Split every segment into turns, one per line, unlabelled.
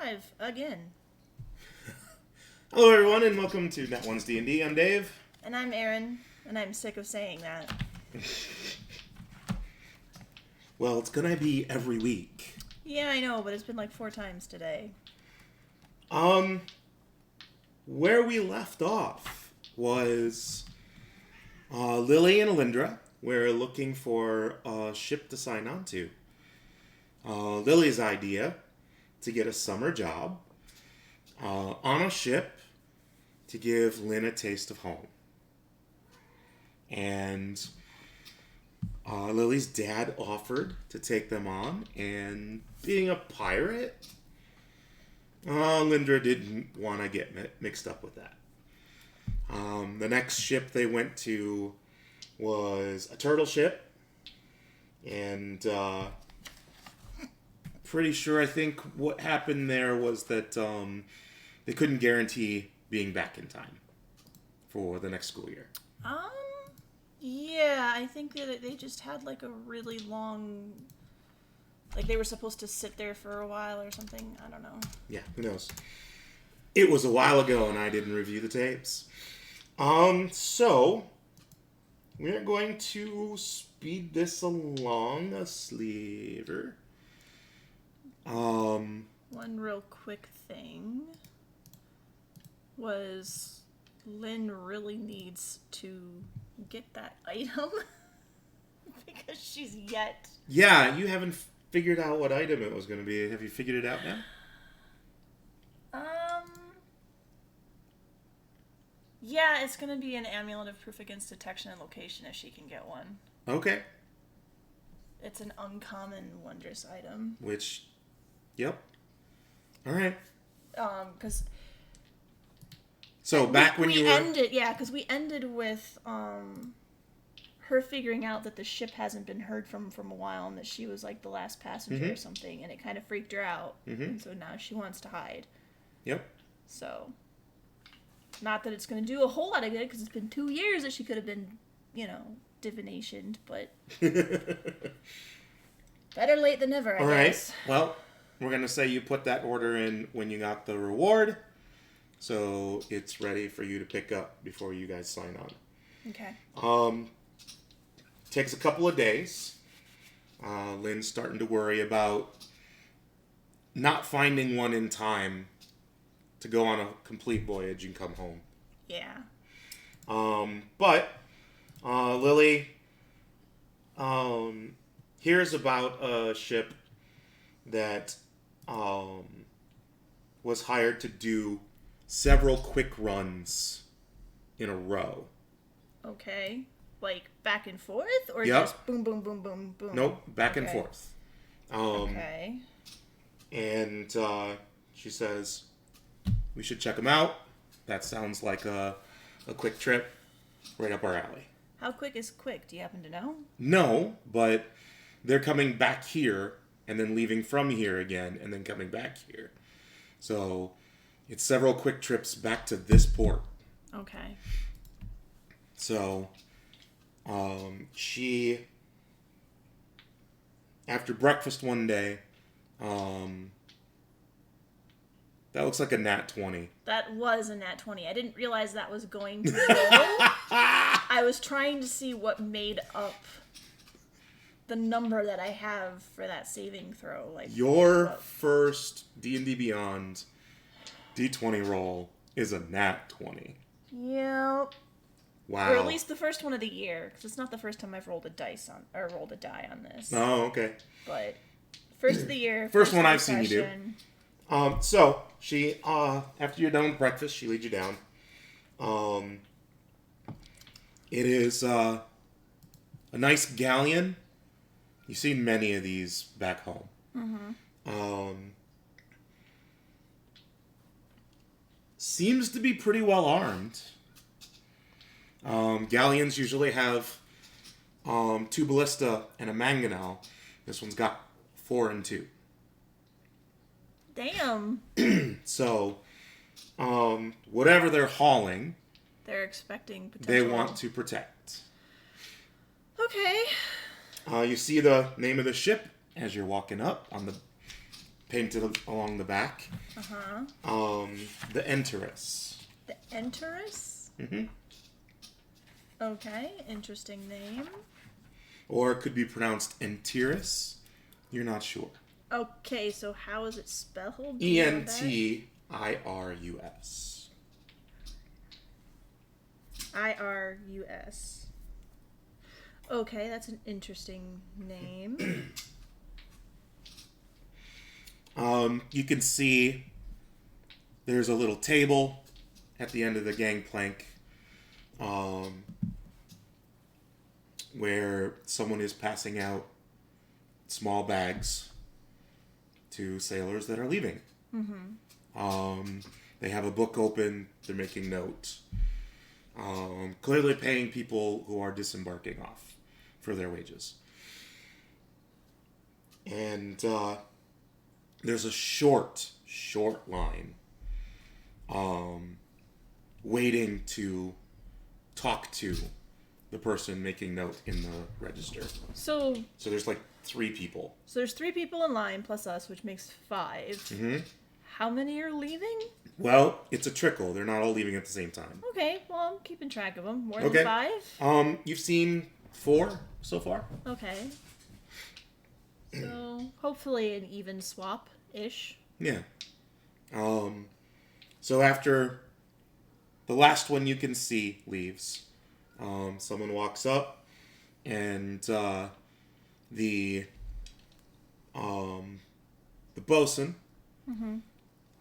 live again.
Hello everyone and welcome to Net One's D&D. I'm Dave.
And I'm Erin, and I'm sick of saying that.
Well, it's gonna be every week.
Yeah, I know, but it's been like 4 times today.
Where we left off was Lily and Alindra were looking for a ship to sign on to. Lily's idea to get a summer job on a ship to give Lynn a taste of home. And Lily's dad offered to take them on, and being a pirate, Lindra didn't want to get mixed up with that. The next ship they went to was a turtle ship, and pretty sure I think what happened there was that they couldn't guarantee being back in time for the next school year.
Yeah, I think that they just had like a really long, like they were supposed to sit there for a while or something. I don't know.
Yeah, who knows? It was a while ago and I didn't review the tapes. So we're going to speed this along a sliver.
One real quick thing was Lynn really needs to get that item because she's yet.
Yeah, you haven't figured out what item it was going to be. Have you figured it out now?
Yeah, it's going to be an amulet of proof against detection and location if she can get one.
Okay.
It's an uncommon wondrous item.
Which, yep. All right.
Because.
So back when you were...
because we ended with her figuring out that the ship hasn't been heard from a while and that she was like the last passenger or something, and it kind of freaked her out. And so now she wants to hide.
Yep.
So, not that it's going to do a whole lot of good because it's been 2 years that she could have been, divinationed, but better late than never, I guess.
All right. Well, we're going to say you put that order in when you got the reward. So it's ready for you to pick up before you guys sign on.
Okay.
Takes a couple of days. Lynn's starting to worry about not finding one in time to go on a complete voyage and come home.
Yeah.
But Lily hears about a ship that was hired to do several quick runs in a row.
Okay. Like back and forth? Or
Yep.
just boom, boom, boom, boom, boom?
Nope, back and forth.
Okay.
And she says, we should check them out. That sounds like a quick trip right up our alley.
How quick is quick? Do you happen to know?
No, but they're coming back here and then leaving from here again and then coming back here. So it's several quick trips back to this port.
Okay.
So, she, after breakfast one day, that looks like a nat 20.
That was a nat 20. I didn't realize that was going to roll. I was trying to see what made up the number that I have for that saving throw. Like
your first D&D Beyond D20 roll is a nat 20.
Yep.
Wow.
Or at least the first one of the year, because it's not the first time I've rolled a die on this.
Oh, okay.
But first of the year.
First one I've seen you do. So she, after you're done with breakfast, she leads you down. It is a nice galleon. You've seen many of these back home. Seems to be pretty well armed. Galleons usually have 2 ballista and a mangonel. This one's got 4 and 2.
Damn.
So, whatever they're hauling,
they're expecting potential.
they want to protect.
Okay.
You see the name of the ship as you're walking up on the painted along the back. The Enterus.
The Enterus?
Mm-hmm.
Okay, interesting name.
Or it could be pronounced Entirus. You're not sure.
Okay, so how is it spelled?
Entirus.
Irus. Okay, that's an interesting name.
You can see there's a little table at the end of the gangplank where someone is passing out small bags to sailors that are leaving. They have a book open. They're making notes. Clearly paying people who are disembarking off for their wages. And there's a short line waiting to talk to the person making note in the register. So there's like 3 people.
So there's 3 people in line plus us, which makes 5.
Mm-hmm.
How many are leaving?
Well, it's a trickle. They're not all leaving at the same time.
Okay, well, I'm keeping track of them. More than 5?
You've seen 4 so far.
Okay. So, hopefully an even swap-ish.
Yeah. So after the last one you can see leaves, someone walks up and the bosun,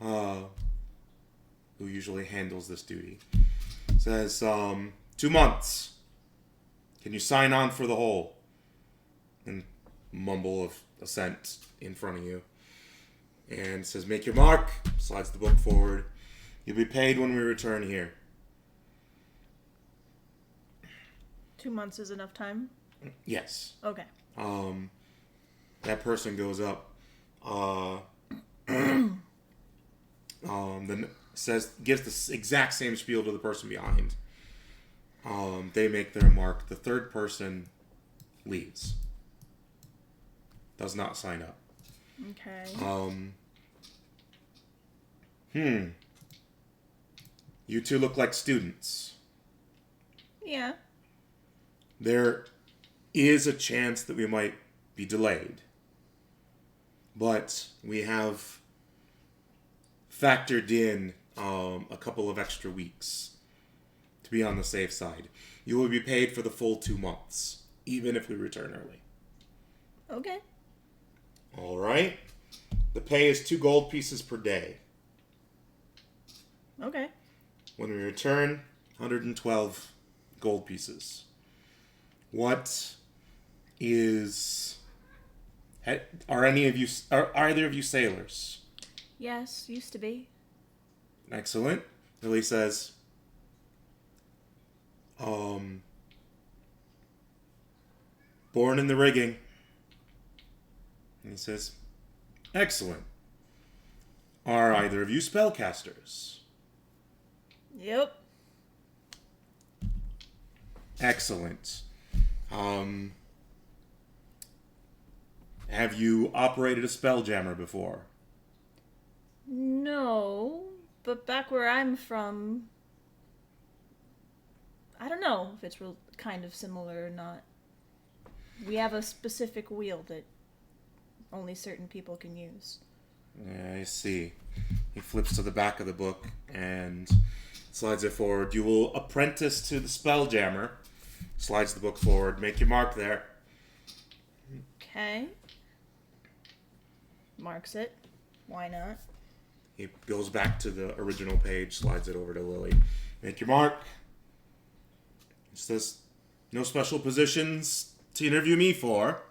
who usually handles this duty, says, 2 months. Can you sign on for the whole? And mumble of assent in front of you. And says, make your mark. Slides the book forward. You'll be paid when we return here.
2 months is enough time?
Yes.
Okay.
That person goes up. Then gives the exact same spiel to the person behind. They make their mark. The third person leaves. Does not sign up.
Okay.
You two look like students.
Yeah.
There is a chance that we might be delayed. But we have factored in a couple of extra weeks to be on the safe side. You will be paid for the full 2 months, even if we return early.
Okay.
All right. The pay is 2 gold pieces per day.
Okay.
When we return, 112 gold pieces. What is... Are either of you sailors?
Yes, used to be.
Excellent. Lily says, born in the rigging. And he says, excellent. Are either of you spellcasters?
Yep.
Excellent. Have you operated a spelljammer before?
No, but back where I'm from, I don't know if it's real kind of similar or not. We have a specific wheel that only certain people can use.
Yeah, I see. He flips to the back of the book and slides it forward. You will apprentice to the spelljammer. Slides the book forward. Make your mark there.
Okay. Marks it. Why not?
He goes back to the original page, slides it over to Lily. Make your mark. He says, no special positions to interview me for.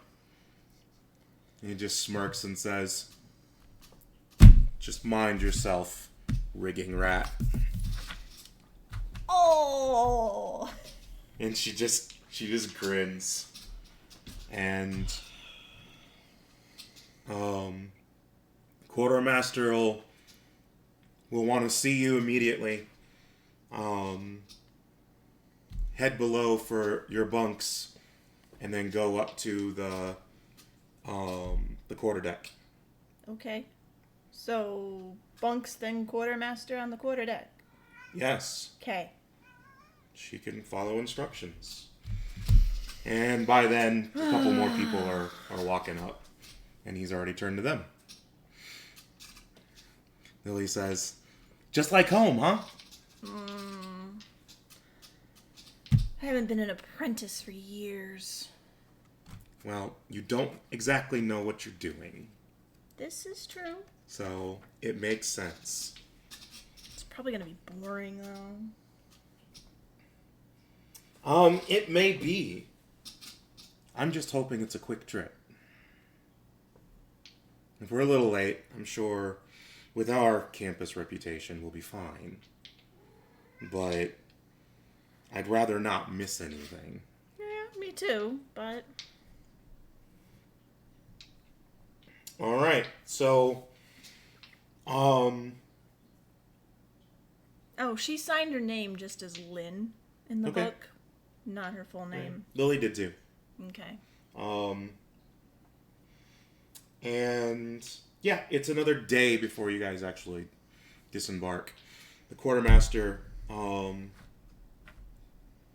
And he just smirks and says, just mind yourself, rigging rat.
Oh!
And she just grins. And Quartermaster will want to see you immediately. Head below for your bunks, and then go up to the quarterdeck.
Okay. So, bunks then quartermaster on the quarterdeck.
Yes.
Okay.
She can follow instructions. And by then, a couple more people are walking up. And he's already turned to them. Lily says, "Just like home, huh?"
I haven't been an apprentice for years.
Well, you don't exactly know what you're doing.
This is true.
So, it makes sense.
It's probably going to be boring, though.
It may be. I'm just hoping it's a quick trip. If we're a little late, I'm sure with our campus reputation we'll be fine. But I'd rather not miss anything.
Yeah, me too, but...
Alright, so...
Oh, she signed her name just as Lynn in the
Okay.
book. Not her full name.
Lily did too.
Okay.
And yeah, it's another day before you guys actually disembark. The quartermaster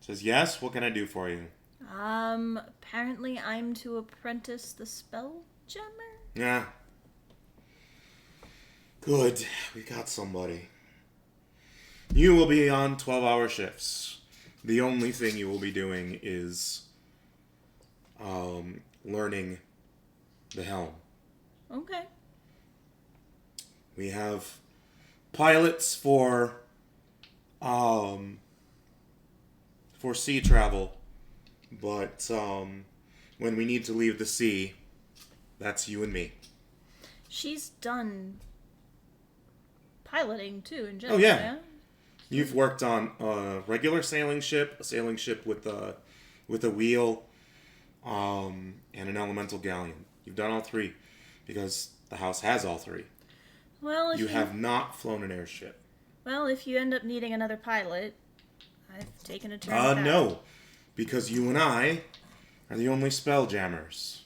says, "Yes, what can I do for you?"
Apparently I'm to apprentice the spell jammer?
Yeah. Good. We got somebody. You will be on 12-hour shifts. The only thing you will be doing is learning the helm.
Okay.
We have pilots for sea travel, but when we need to leave the sea, that's you and me.
She's done piloting too in general.
Oh yeah. You've worked on a regular sailing ship, a sailing ship with a wheel, and an elemental galleon. You've done all three because the house has all three.
Well,
You have not flown an airship.
Well, if you end up needing another pilot, I've taken a turn at that.
No, because you and I are the only spelljammers.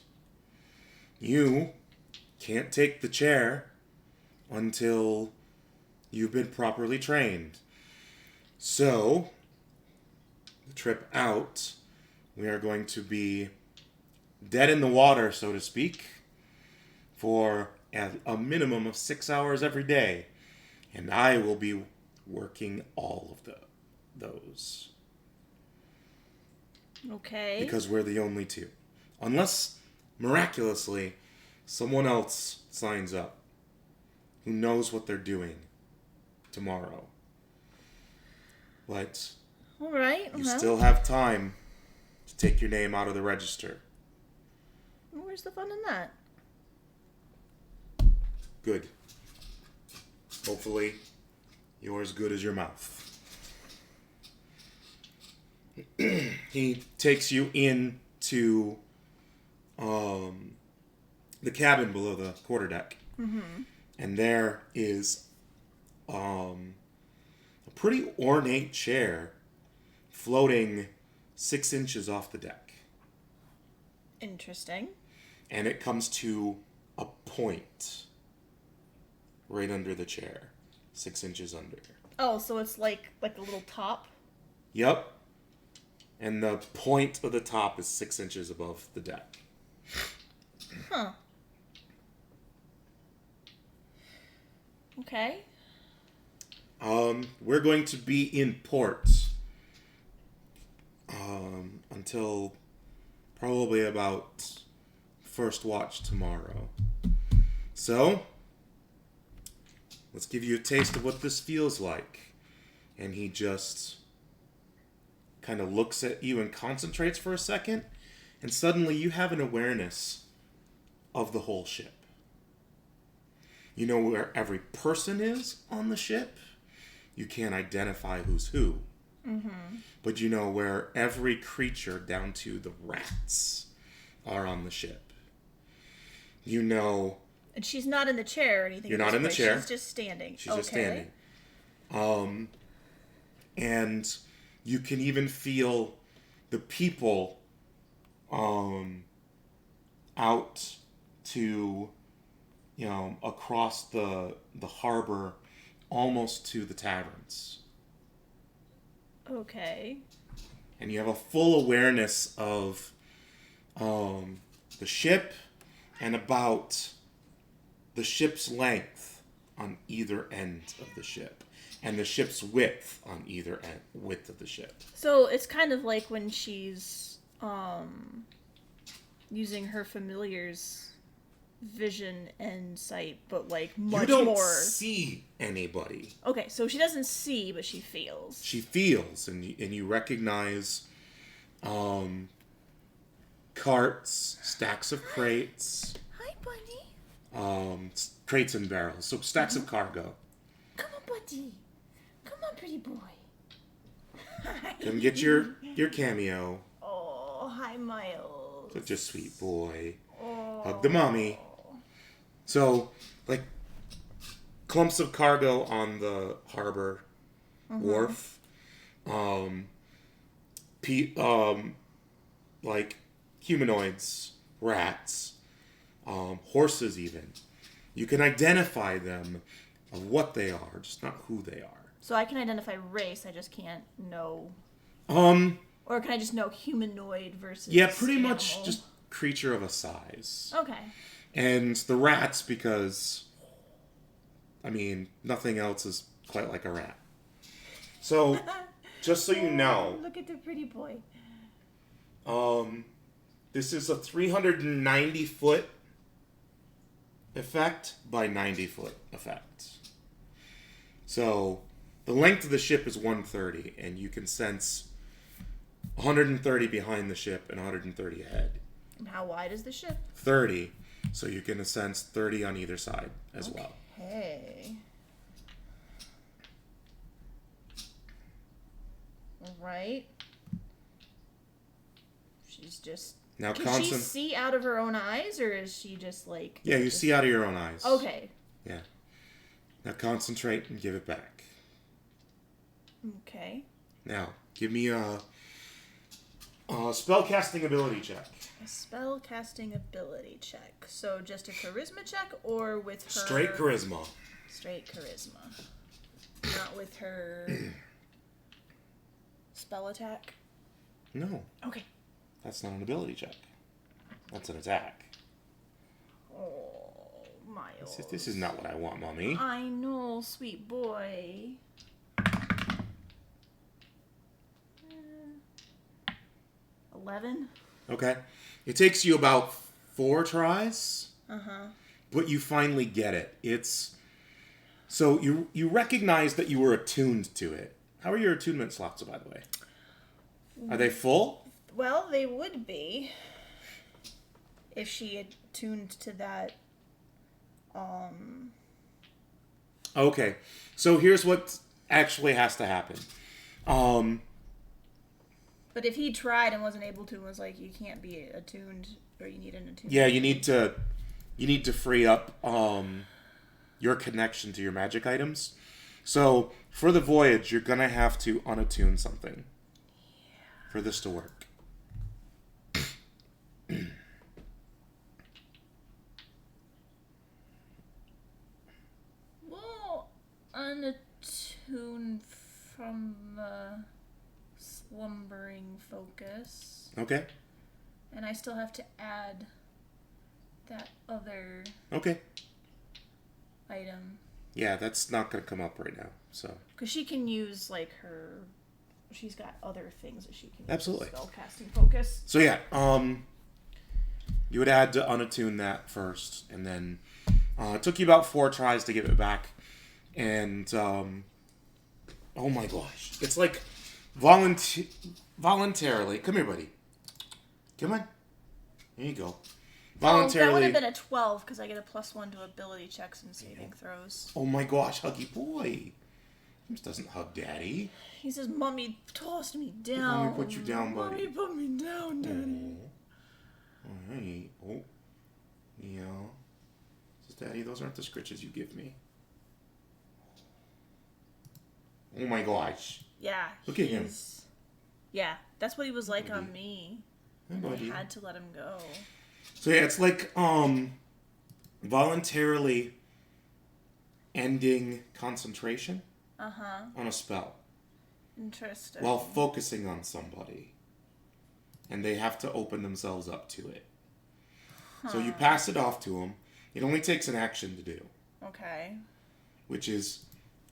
You can't take the chair until you've been properly trained. So, the trip out, we are going to be dead in the water, so to speak, for a minimum of 6 hours every day. And I will be working all of those.
Okay.
Because we're the only two. Unless, miraculously, someone else signs up who knows what they're doing tomorrow. But
all right.
you still have time to take your name out of the register.
Where's the fun in that?
Good. Hopefully, you're as good as your mouth. He takes you into the cabin below the quarterdeck.
Mm-hmm.
And there is a pretty ornate chair floating 6 inches off the deck.
Interesting.
And it comes to a point right under the chair, 6 inches under.
Oh, so it's like a little top?
Yep. And the point of the top is 6 inches above the deck.
Huh. Okay.
We're going to be in port until probably about first watch tomorrow. So, let's give you a taste of what this feels like. And he just kind of looks at you and concentrates for a second, and suddenly you have an awareness of the whole ship. You know where every person is on the ship. You can't identify who's who.
Mm-hmm.
But you know where every creature, down to the rats, are on the ship. You know...
And she's not in the chair or anything.
You're not in the chair.
She's just standing.
She's just standing. And you can even feel the people out to across the harbor, almost to the taverns.
Okay.
And you have a full awareness of the ship and about the ship's length on either end of the ship, and the ship's width on either width of the ship.
So it's kind of like when she's using her familiar's vision and sight, but like much
you don't
more.
See anybody.
Okay, so she doesn't see, but she feels.
She feels, and you recognize carts, stacks of crates.
Hi, buddy.
Crates and barrels, so stacks of cargo.
Come on, buddy. Come on, pretty boy. Hi.
Come get your cameo.
Oh, hi, Miles.
Such a sweet boy.
Oh.
Hug the mommy. So, like, clumps of cargo on the harbor wharf. Like humanoids, rats, horses even. You can identify them of what they are, just not who they are.
So I can identify race, I just can't know. Or can I just know humanoid versus
Yeah, pretty
animal?
much just creature of a size.
Okay.
And the rats, because, I mean, nothing else is quite like a rat. So, just so you know,
Look at the pretty boy.
this is a 390-foot effect by 90-foot effect. So, the length of the ship is 130, and you can sense 130 behind the ship and 130 ahead.
And how wide is the ship?
30, so you can sense 30 on either side as well.
Hey. Right. She's just.
Now,
Can she see out of her own eyes, or is she just like?
Yeah, you see out of your own eyes.
Okay.
Yeah. Now concentrate and give it back.
Okay.
Now, give me a spellcasting ability check.
A spell casting ability check. So just a charisma check, or with her.
Straight charisma.
Straight charisma. Not with her spell attack.
No,
Okay.
that's not an ability check. That's an attack.
Oh, Miles.
This is not what I want, Mommy.
I know, sweet boy. 11.
Okay. It takes you about 4 tries.
Uh-huh.
But you finally get it. It's... So you recognize that you were attuned to it. How are your attunement slots, by the way? Are they full?
Well, they would be if she had tuned to that.
Okay. So here's what actually has to happen.
But if he tried and wasn't able to, and was like, you can't be attuned, or you need an attunement.
Yeah, you need to free up your connection to your magic items. So for the voyage, you're gonna have to unattune something for this to work.
Well, unattune from the slumbering focus.
Okay.
And I still have to add that other
Okay.
item.
Yeah, that's not gonna come up right now. So.
Because she can use, like, her... She's got other things that she can use.
Absolutely.
Spellcasting focus.
So yeah, you would add to unattune that first, and then it took you about 4 tries to give it back, and oh my gosh, it's like voluntarily. Come here, buddy. Come on. There you go. Voluntarily.
Oh, that would have been a 12 because I get a +1 to ability checks and saving throws.
Oh my gosh, huggy boy. He just doesn't hug daddy.
He says, "Mommy tossed me down."
Mommy put you down, buddy.
Mommy put me down, Daddy.
All right. Oh. Yeah. Says, Daddy, those aren't the scritches you give me. Oh my gosh.
Yeah.
Look at him.
Yeah, that's what he was like
Buddy.
on me.
Hey, buddy.
I had to let him go.
So yeah, it's like voluntarily ending concentration
Uh-huh.
on a spell
Interesting.
while focusing on somebody. And they have to open themselves up to it. So you pass it off to them. It only takes an action to do.
Okay.
Which is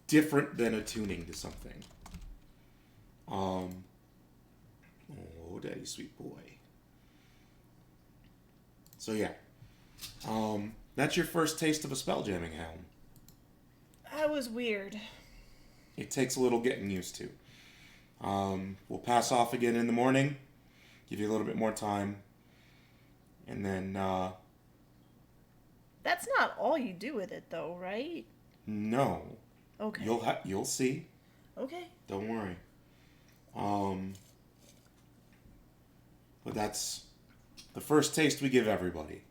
different than attuning to something. Oh, daddy, sweet boy. So yeah. That's your first taste of a spelljamming helm.
That was weird.
It takes a little getting used to. We'll pass off again in the morning. Give you a little bit more time. And then,
That's not all you do with it, though, right?
no.
Okay.
You'll see.
Okay.
Don't worry. But that's the first taste we give everybody.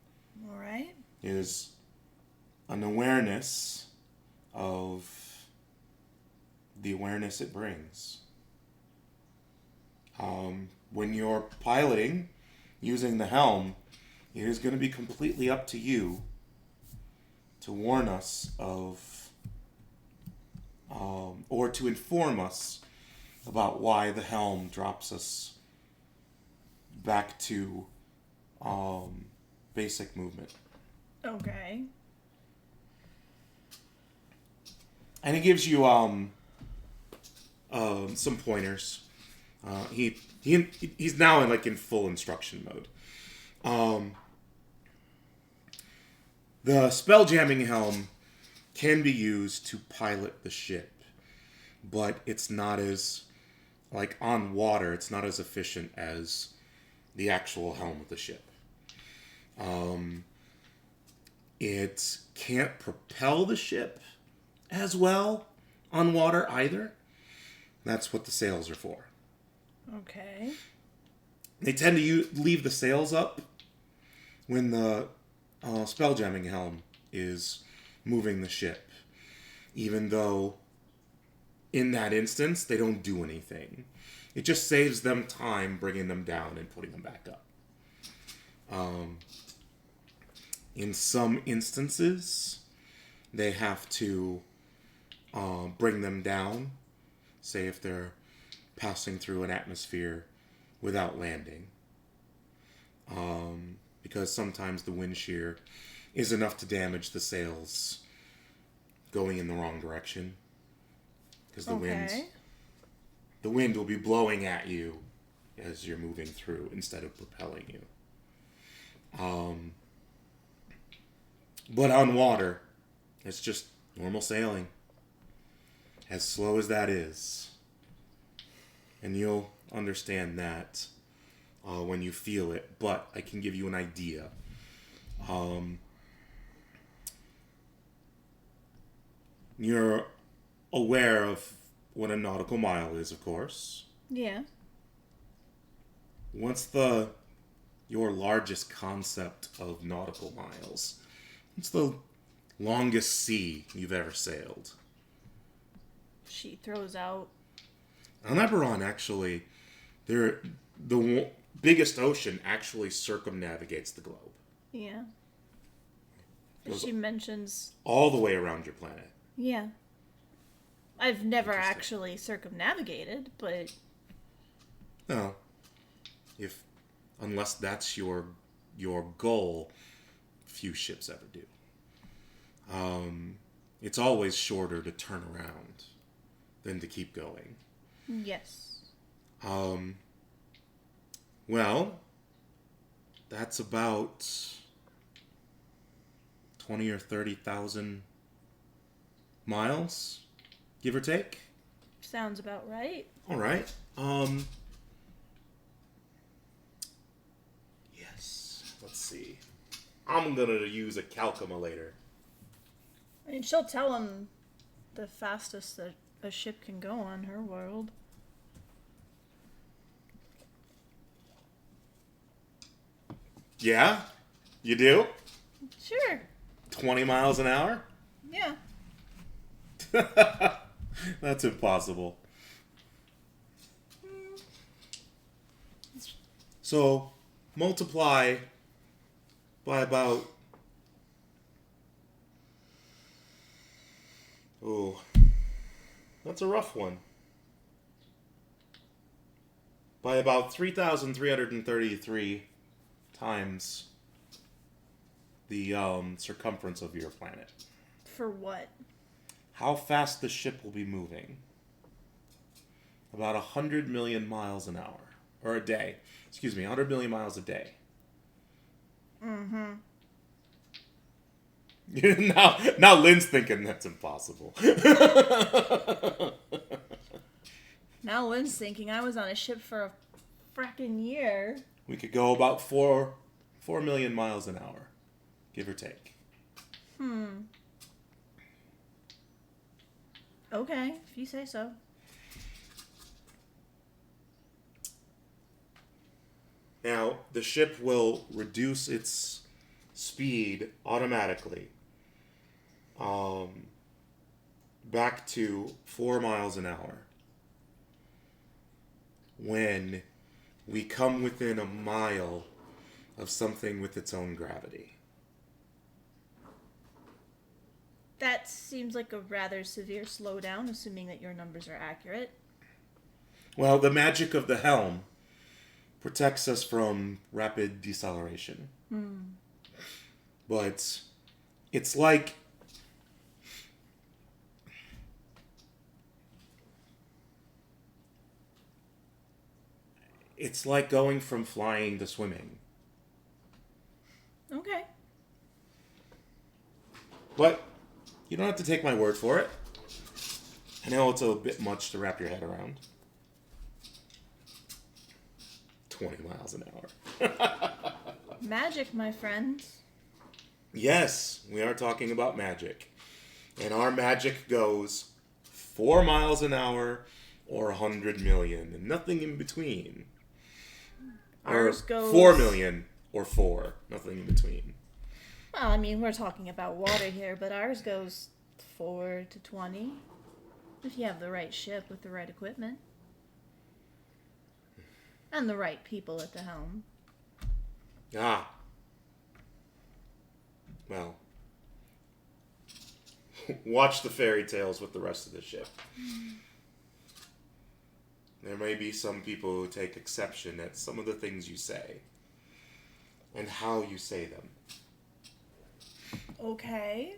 All right.
Is an awareness of the awareness it brings. When you're piloting, using the helm, it is going to be completely up to you to warn us of, or to inform us about why the helm drops us back to basic movement.
Okay.
And it gives you some pointers. He's now in full instruction mode. The spelljamming helm can be used to pilot the ship, but it's not as on water. It's not as efficient as the actual helm of the ship. It can't propel the ship as well on water either. That's what the sails are for.
Okay.
They tend to leave the sails up when the spelljamming helm is moving the ship, even though in that instance they don't do anything. It just saves them time bringing them down and putting them back up. In some instances, they have to bring them down, say if they're passing through an atmosphere without landing. Because sometimes the wind shear is enough to damage the sails going in the wrong direction. Because the wind will be blowing at you as you're moving through instead of propelling you. But on water, it's just normal sailing. As slow as that is. And you'll understand that when you feel it. But I can give you an idea. You're aware of what a nautical mile is, of course.
Yeah.
What's your largest concept of nautical miles? What's the longest sea you've ever sailed?
She throws out.
On Eberron, actually, the biggest ocean actually circumnavigates the globe.
Yeah. She mentions
all the way around your planet.
Yeah. I've never actually circumnavigated, but
no. Unless that's your goal, few ships ever do. It's always shorter to turn around than to keep going.
Yes.
Well, that's about 20 or 30,000 miles, give or take.
Sounds about right.
All right. Yes. Let's see. I'm gonna use a calculator.
I mean, she'll tell him the fastest that a ship can go on her world.
Yeah? You do?
Sure.
20 miles an hour?
Yeah.
That's impossible. So, multiply by about Oh, that's a rough one. By about 3,333 times the circumference of your planet.
For what?
How fast the ship will be moving. About 100 million miles an hour. Or a day. Excuse me, 100 million miles a day.
Mm-hmm.
now Lynn's thinking that's impossible.
Now Lynn's thinking I was on a ship for a fracking year.
We could go about 4 million miles an hour. Give or take.
Okay, if you say so.
Now, the ship will reduce its speed automatically back to 4 miles an hour when we come within a mile of something with its own gravity.
That seems like a rather severe slowdown, assuming that your numbers are accurate.
Well, the magic of the helm protects us from rapid deceleration. But it's like going from flying to swimming.
Okay.
But you don't have to take my word for it. I know it's a bit much to wrap your head around. 20 miles an hour.
Magic, my friend.
Yes, we are talking about magic. And our magic goes 4 miles an hour or 100 million, and nothing in between.
Ours
or
goes
4 million or 4, nothing in between.
Well, I mean, we're talking about water here, but ours goes 4 to 20. If you have the right ship with the right equipment. And the right people at the helm.
Ah. Well. Watch the fairy tales with the rest of the ship. There may be some people who take exception at some of the things you say. And how you say them.
Okay.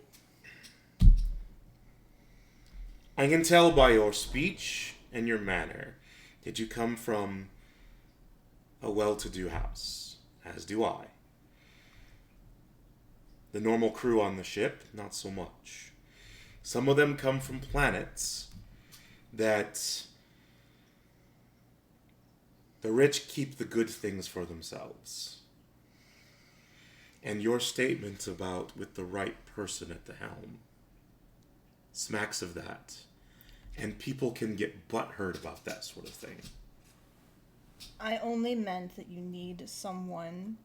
I can tell by your speech and your manner that you come from a well-to-do house, as do I. The normal crew on the ship, not so much. Some of them come from planets that the rich keep the good things for themselves. And your statement about with the right person at the helm smacks of that. And people can get butthurt about that sort of thing.
I only meant that you need someone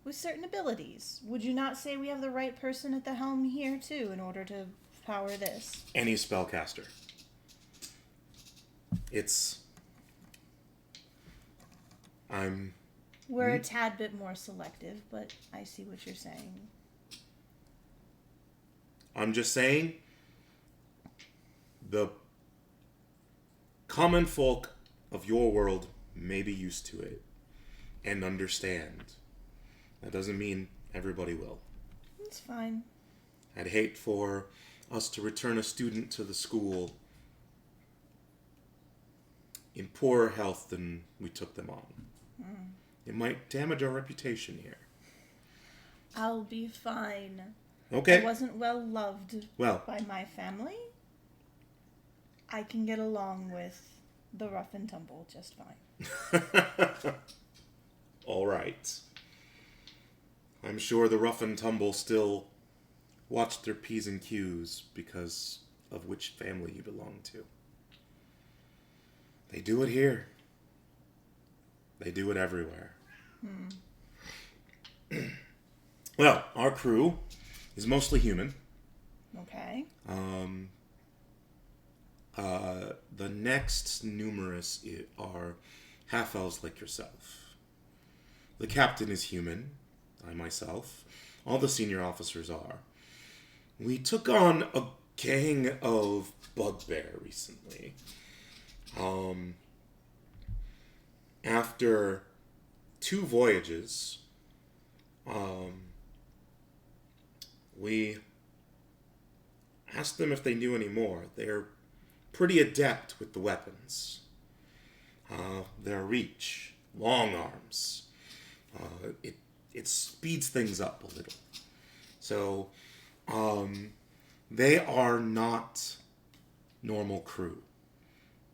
with certain abilities. Would you not say we have the right person at the helm here, too, in order to power this?
Any spellcaster.
We're a tad bit more selective, but I see what you're saying.
I'm just saying, the common folk of your world may be used to it and understand. That doesn't mean everybody will.
It's fine.
I'd hate for us to return a student to the school in poorer health than we took them on. It might damage our reputation here.
I'll be fine.
Okay.
I wasn't well loved by my family. I can get along with the rough and tumble just fine.
All right. I'm sure the rough and tumble still watch their P's and Q's because of which family you belong to. They do it here. They do it everywhere. Well, our crew is mostly human.
Okay.
The next numerous are half-elves like yourself. The captain is human, I myself. All the senior officers are. We took on a gang of bugbear recently. After 2 voyages, we asked them if they knew any more. They're pretty adept with the weapons. Their reach, long arms, it speeds things up a little. So, they are not normal crew.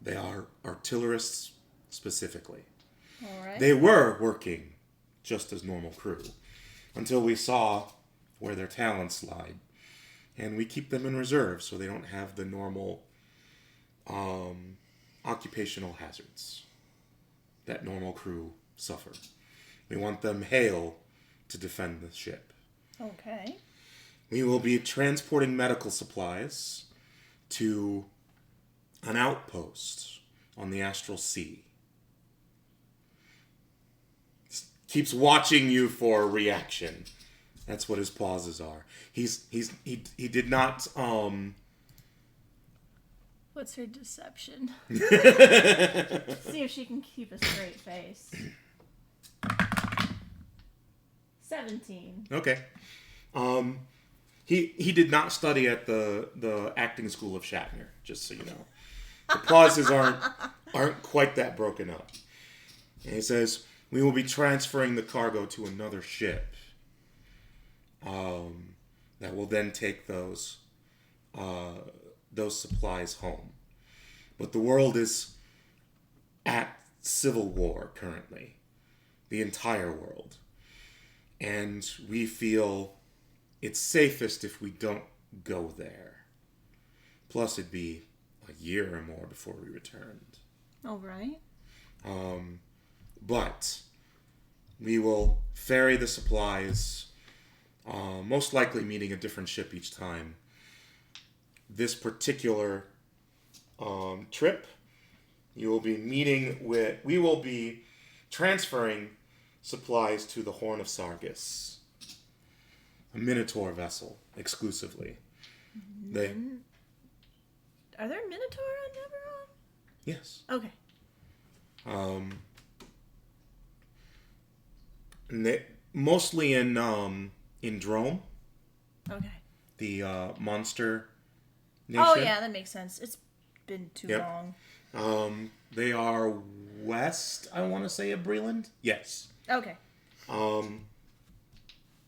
They are artillerists specifically.
All right.
They were working just as normal crew until we saw where their talents lied. And we keep them in reserve so they don't have the normal occupational hazards that normal crew suffer. We want them hale to defend the ship.
Okay.
We will be transporting medical supplies to an outpost on the Astral Sea. Keeps watching you for a reaction. That's what his pauses are. He did not
What's her deception? See if she can keep a straight face. 17.
Okay. He did not study at the acting school of Shatner, just so you know. The pauses aren't quite that broken up. And he says, we will be transferring the cargo to another ship. That will then take those supplies home. But the world is at civil war currently. The entire world. And we feel it's safest if we don't go there. Plus, it'd be a year or more before we returned.
All right.
But we will ferry the supplies, most likely meeting a different ship each time. This particular trip, we will be transferring supplies to the Horn of Sargus, a Minotaur vessel, exclusively.
Are there Minotaur on Neveron?
Yes.
Okay.
And mostly in Drome.
Okay.
The monster nation.
Oh yeah, that makes sense. It's been too long.
They are west, I want to say, of Breland. Yes.
Okay.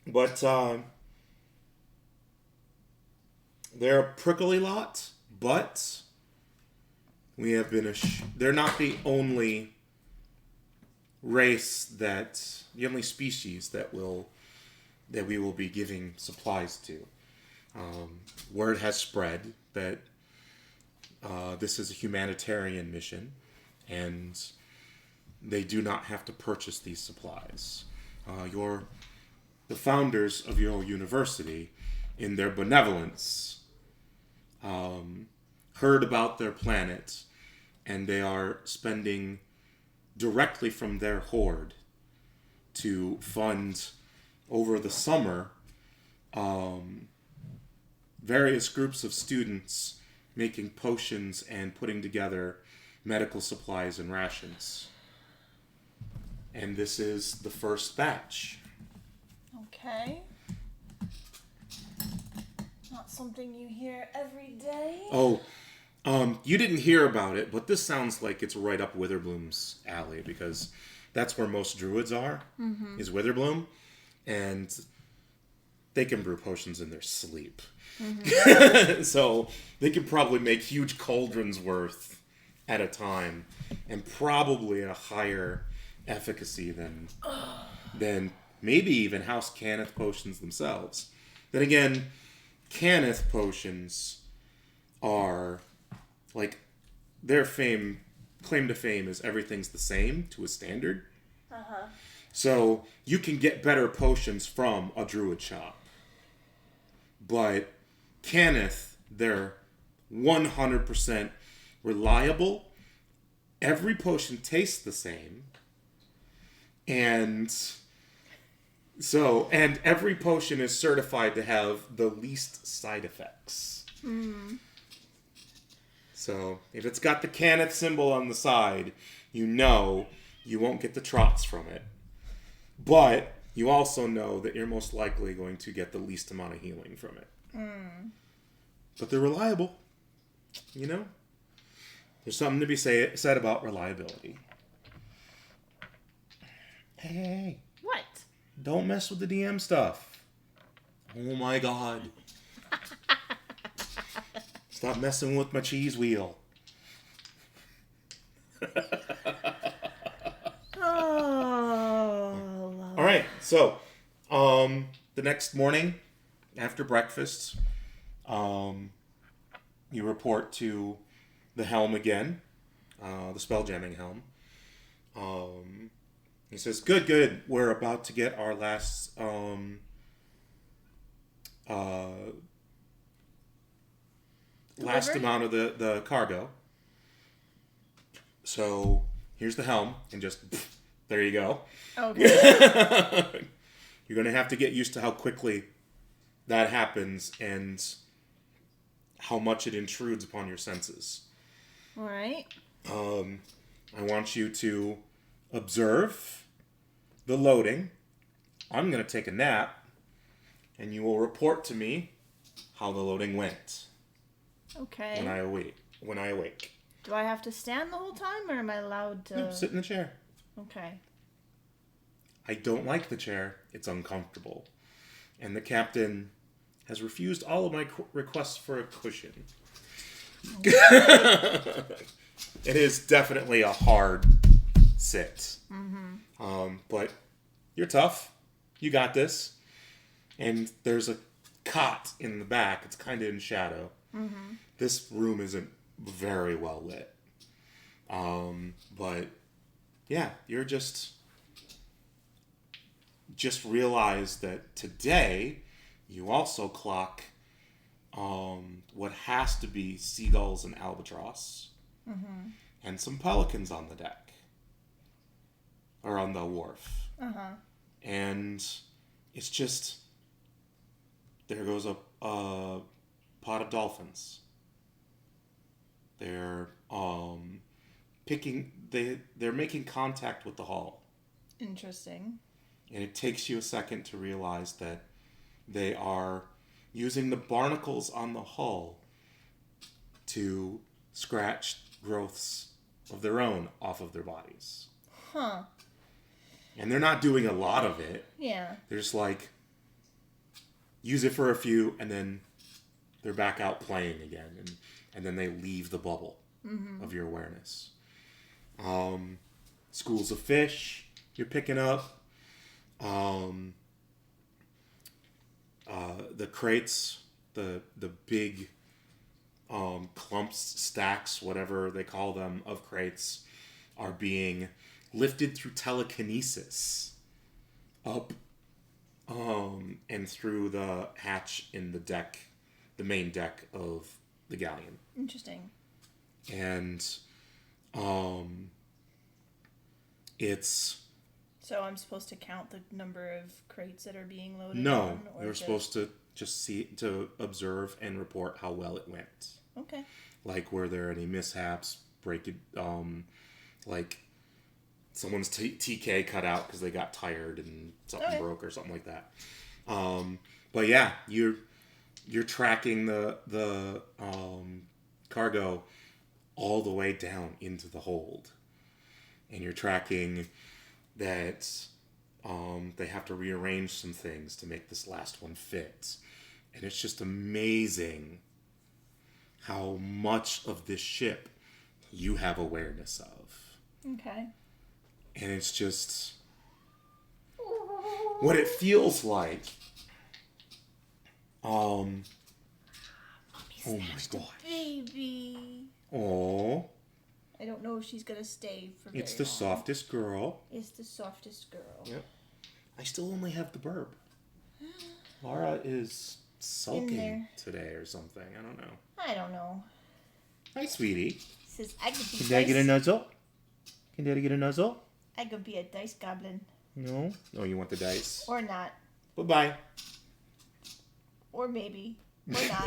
But they're a prickly lot, but we have been they're not the only race the only species that we will be giving supplies to. Word has spread that this is a humanitarian mission, and they do not have to purchase these supplies. The founders of your university, in their benevolence, heard about their planet, and they are spending directly from their hoard to fund over the summer various groups of students making potions and putting together medical supplies and rations. And this is the first batch.
Okay. Not something you hear every day.
Oh, you didn't hear about it, but this sounds like it's right up Witherbloom's alley, because that's where most druids are, is Witherbloom, and they can brew potions in their sleep. So they could probably make huge cauldrons worth at a time, and probably a higher efficacy than maybe even House Cannith potions themselves. Then again, Cannith potions are like, their claim to fame is everything's the same to a standard. So you can get better potions from a druid shop. But Cannith, they're 100% reliable. Every potion tastes the same. And every potion is certified to have the least side effects. So, if it's got the Cannith symbol on the side, you know you won't get the trots from it. But you also know that you're most likely going to get the least amount of healing from it. But they're reliable. You know? There's something to be said about reliability. Hey.
What?
Don't mess with the DM stuff. Oh my god. Stop messing with my cheese wheel.
Oh.
All right, so the next morning after breakfast, you report to the helm again, the spell jamming helm. He says, "Good. We're about to get our last last amount of the cargo. So here's the helm, and just there you go."
Okay.
You're going to have to get used to how quickly that happens and how much it intrudes upon your senses.
All right.
I want you to observe the loading. I'm going to take a nap, and you will report to me how the loading went.
Okay.
When I awake.
Do I have to stand the whole time, or am I allowed to...
No, sit in the chair.
Okay.
I don't like the chair. It's uncomfortable. And the captain has refused all of my requests for a cushion. It is definitely a hard sit. But you're tough. You got this. And there's a cot in the back. It's kind of in shadow. This room isn't very well lit. But yeah, you're just realize that today you also clock what has to be seagulls and albatross and some pelicans on the deck or on the wharf. And it's just there goes a pot of dolphins. They're they're making contact with the hull.
Interesting.
And it takes you a second to realize that they are using the barnacles on the hull to scratch growths of their own off of their bodies.
Huh.
And they're not doing a lot of it.
Yeah.
They're just like, use it for a few, and then they're back out playing again. And then they leave the bubble of your awareness. Schools of fish you're picking up. The crates, the big clumps, stacks, whatever they call them, of crates are being lifted through telekinesis up and through the hatch in the deck, the main deck of the galleon.
Interesting.
And it's...
So I'm supposed to count the number of crates that are being loaded?
No, you're supposed to just observe and report how well it went.
Okay.
Like, were there any mishaps, like someone's TK cut out because they got tired and something broke or something like that. But yeah, you're tracking the cargo all the way down into the hold, and you're tracking that they have to rearrange some things to make this last one fit. And it's just amazing how much of this ship you have awareness of.
Okay.
And it's just what it feels like. Oh my god.
Baby.
Oh.
I don't know if she's gonna stay for very
It's the
long.
softest girl.
It's the softest girl.
Yep. I still only have the burb. Laura is sulking today or something. I don't know.
I don't know.
Hi, sweetie.
Says I could be
Can Daddy get a nuzzle? Can Daddy get a nuzzle?
I could be a dice goblin.
No. Oh, you want the dice?
Or not.
Bye-bye.
Or maybe. Or not.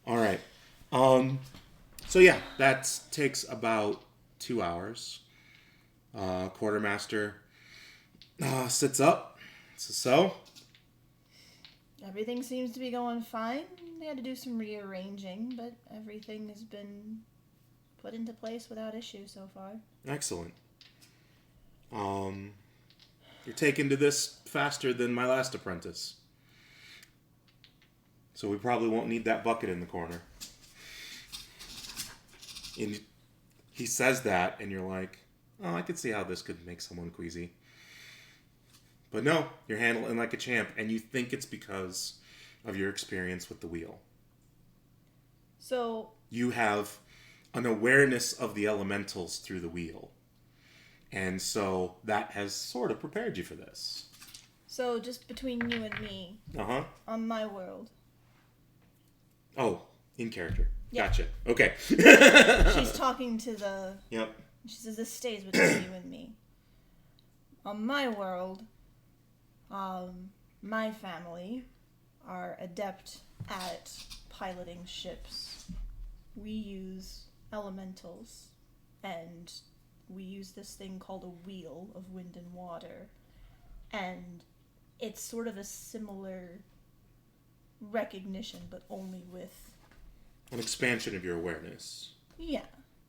All right. So yeah, that takes about 2 hours. Quartermaster sits up. So.
Everything seems to be going fine. They had to do some rearranging, but everything has been put into place without issue so far.
Excellent. You're taken to this faster than my last apprentice. So we probably won't need that bucket in the corner. And he says that, and you're like, oh, I could see how this could make someone queasy. But no, you're handling like a champ, and you think it's because of your experience with the wheel.
So
You have an awareness of the elementals through the wheel. And so that has sort of prepared you for this.
So just between you and me,
Uh-huh.
on my world.
Oh, in character.
Yeah.
Gotcha. Okay.
She's talking to the...
Yep.
She says this stays between you and me. On my world, my family are adept at piloting ships. We use elementals, and we use this thing called a wheel of wind and water. And it's sort of a similar recognition, but only with...
An expansion of your awareness.
Yeah,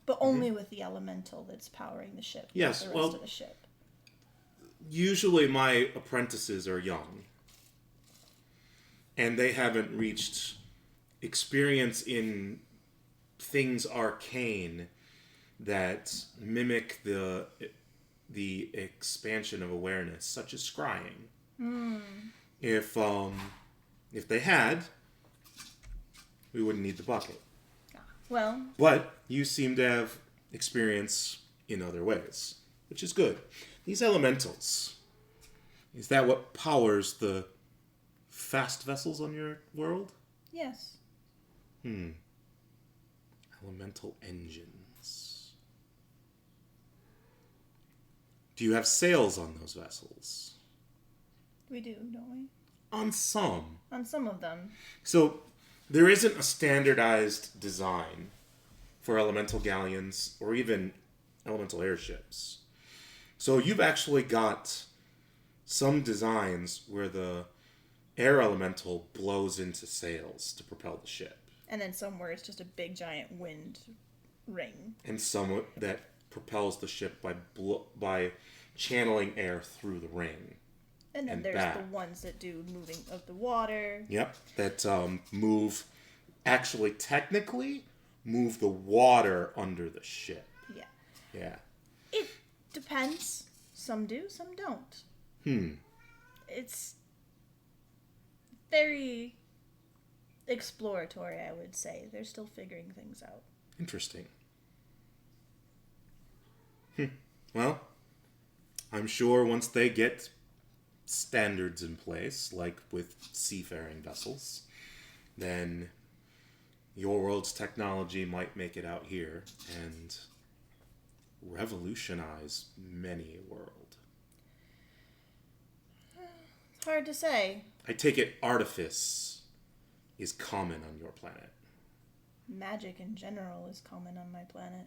but only with the elemental that's powering the ship.
Yes,
not the rest of the ship.
Usually my apprentices are young. And they haven't reached experience in things arcane that mimic the expansion of awareness, such as scrying. If they had, we wouldn't need the bucket.
Well,
But you seem to have experience in other ways, which is good. These elementals, is that what powers the fast vessels on your world?
yes.
Elemental engines. Do you have sails on those vessels?
We do, don't we?
On some.
On some of them.
So there isn't a standardized design for elemental galleons or even elemental airships. So you've actually got some designs where the air elemental blows into sails to propel the ship.
And then somewhere it's just a big giant wind ring.
And some that propels the ship by channeling air through the ring.
And then
And
there's
back.
the ones that do moving of the water.
Yep, that actually technically move the water under the ship.
Yeah.
Yeah.
It depends. Some do, some don't. It's very exploratory, I would say. They're still figuring things out.
Interesting. Well, I'm sure once they get standards in place, like with seafaring vessels, then your world's technology might make it out here and revolutionize many a world.
It's hard to say.
I take it artifice is common on your planet.
Magic in general is common on my planet.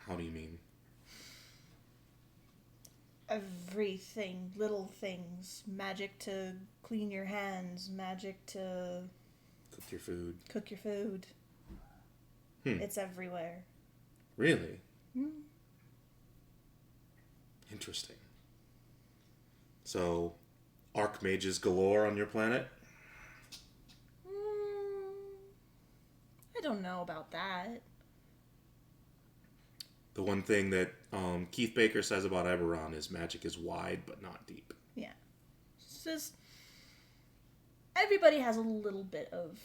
How do you mean?
Everything, little things. Magic to clean your hands, magic to
Cook your food.
cook your food. It's everywhere.
Really? Interesting. So, archmages galore on your planet?
I don't know about that.
The one thing that Keith Baker says about Eberron is magic is wide but not deep.
Yeah. It's just... Everybody has a little bit of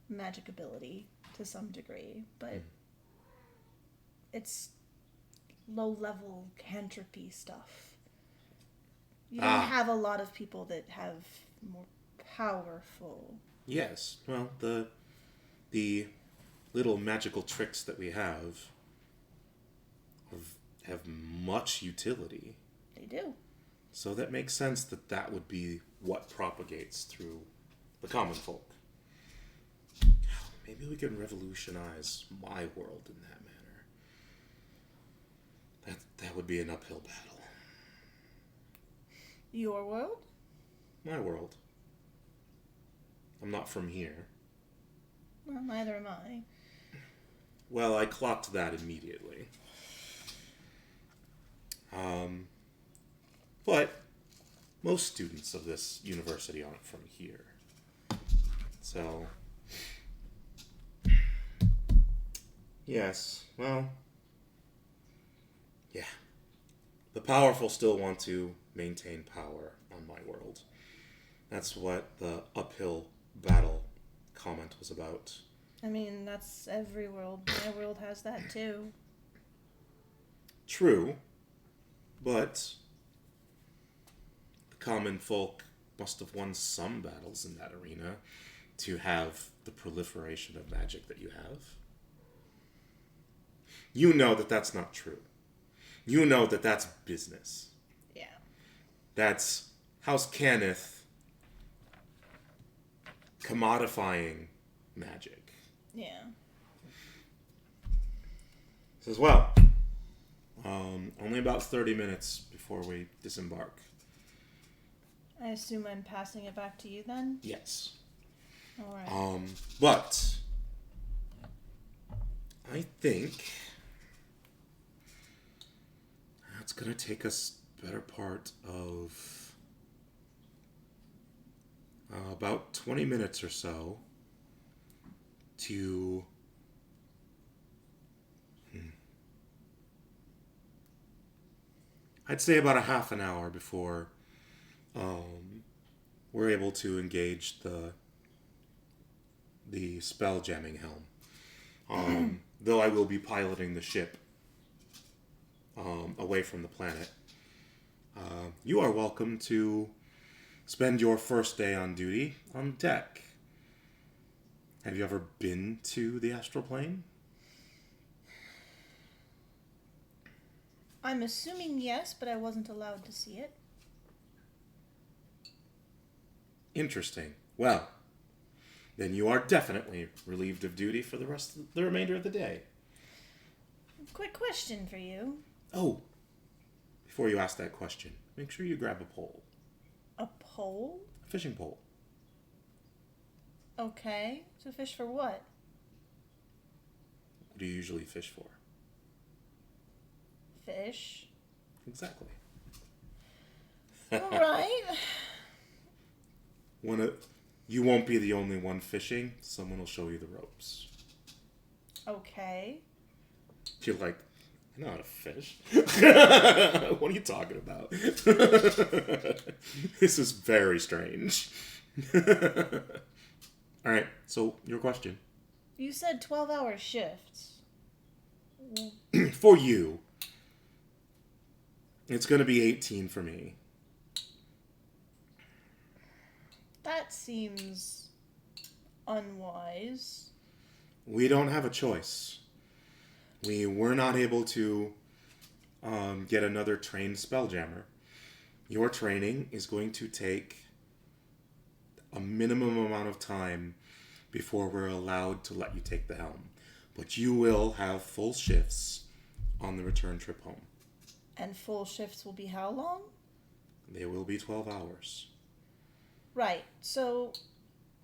magic ability to some degree, but it's low-level cantripy stuff. You don't have a lot of people that have more powerful...
Yes. Well, the little magical tricks that we have much utility.
They do.
So that makes sense that that would be what propagates through the common folk. Maybe we can revolutionize my world in that manner. That would be an uphill battle.
Your world?
My world. I'm not from here.
Well, neither am I.
Well, I clocked that immediately. But most students of this university aren't from here. So, yes, well, yeah. The powerful still want to maintain power on my world. That's what the uphill battle comment was about.
I mean, that's every world. My world has that too.
True, but the common folk must have won some battles in that arena to have the proliferation of magic that you have. You know that that's not true. You know that that's business.
Yeah.
That's House Cannith commodifying magic.
Yeah.
Says, well, only about 30 minutes before we disembark.
I assume I'm passing it back to you then?
Yes.
All right.
But I think it's going to take us better part of about 20 minutes or so to I'd say about a half an hour before we're able to engage the spell jamming helm. Though I will be piloting the ship away from the planet. You are welcome to spend your first day on duty on deck. Have you ever been to the astral plane?
I'm assuming yes, but I wasn't allowed to see it.
Interesting. Well, then you are definitely relieved of duty for the remainder of the day.
Quick question for you.
Oh, before you ask that question, make sure you grab a pole.
A pole?
A fishing pole.
Okay. To fish for what?
What do you usually fish for?
Fish.
Exactly.
All right.
You won't be the only one fishing. Someone will show you the ropes.
Okay.
You're like, I know how to fish. What are you talking about? This is very strange. All right, so your question.
You said 12-hour shifts.
For you, it's going to be 18 for me.
That seems unwise.
We don't have a choice. We were not able to get another trained spelljammer. Your training is going to take a minimum amount of time before we're allowed to let you take the helm. But you will have full shifts on the return trip home.
And full shifts will be how long?
They will be 12 hours.
Right. So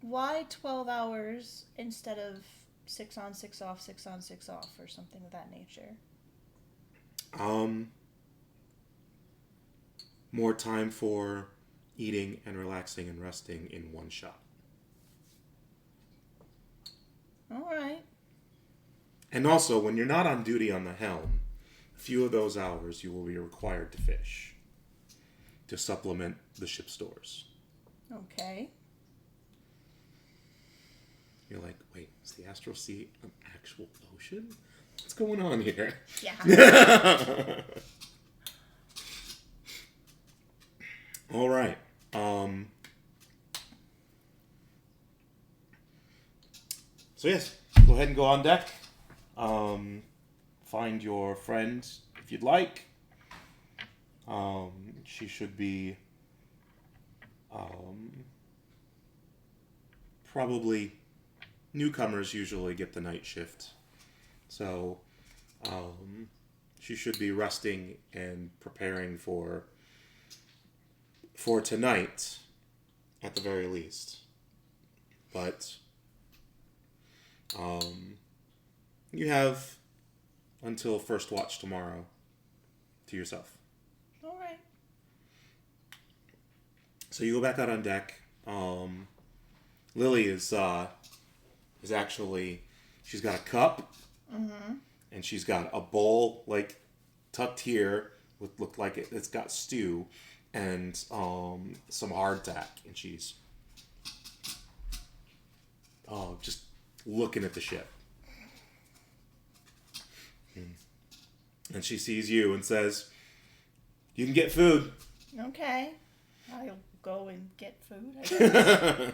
why 12 hours instead of 6 on, 6 off, 6 on, 6 off, or something of that nature?
More time for eating and relaxing and resting in one shot.
All right.
And also, when you're not on duty on the helm, a few of those hours you will be required to fish to supplement the ship stores.
Okay.
You're like, wait, is the Astral Sea an actual ocean? What's going on here?
Yeah.
All right. So yes, go ahead and go on deck. Find your friend if you'd like. She should be probably newcomers usually get the night shift, so she should be resting and preparing for tonight at the very least. But you have until first watch tomorrow to yourself.
All right.
So you go back out on deck. Lily is actually, she's got a cup, and she's got a bowl like tucked here with look like it's got stew and some hardtack, and she's just looking at the ship. And she sees you and says, "You can get food."
Okay. I'll go and get food, I guess.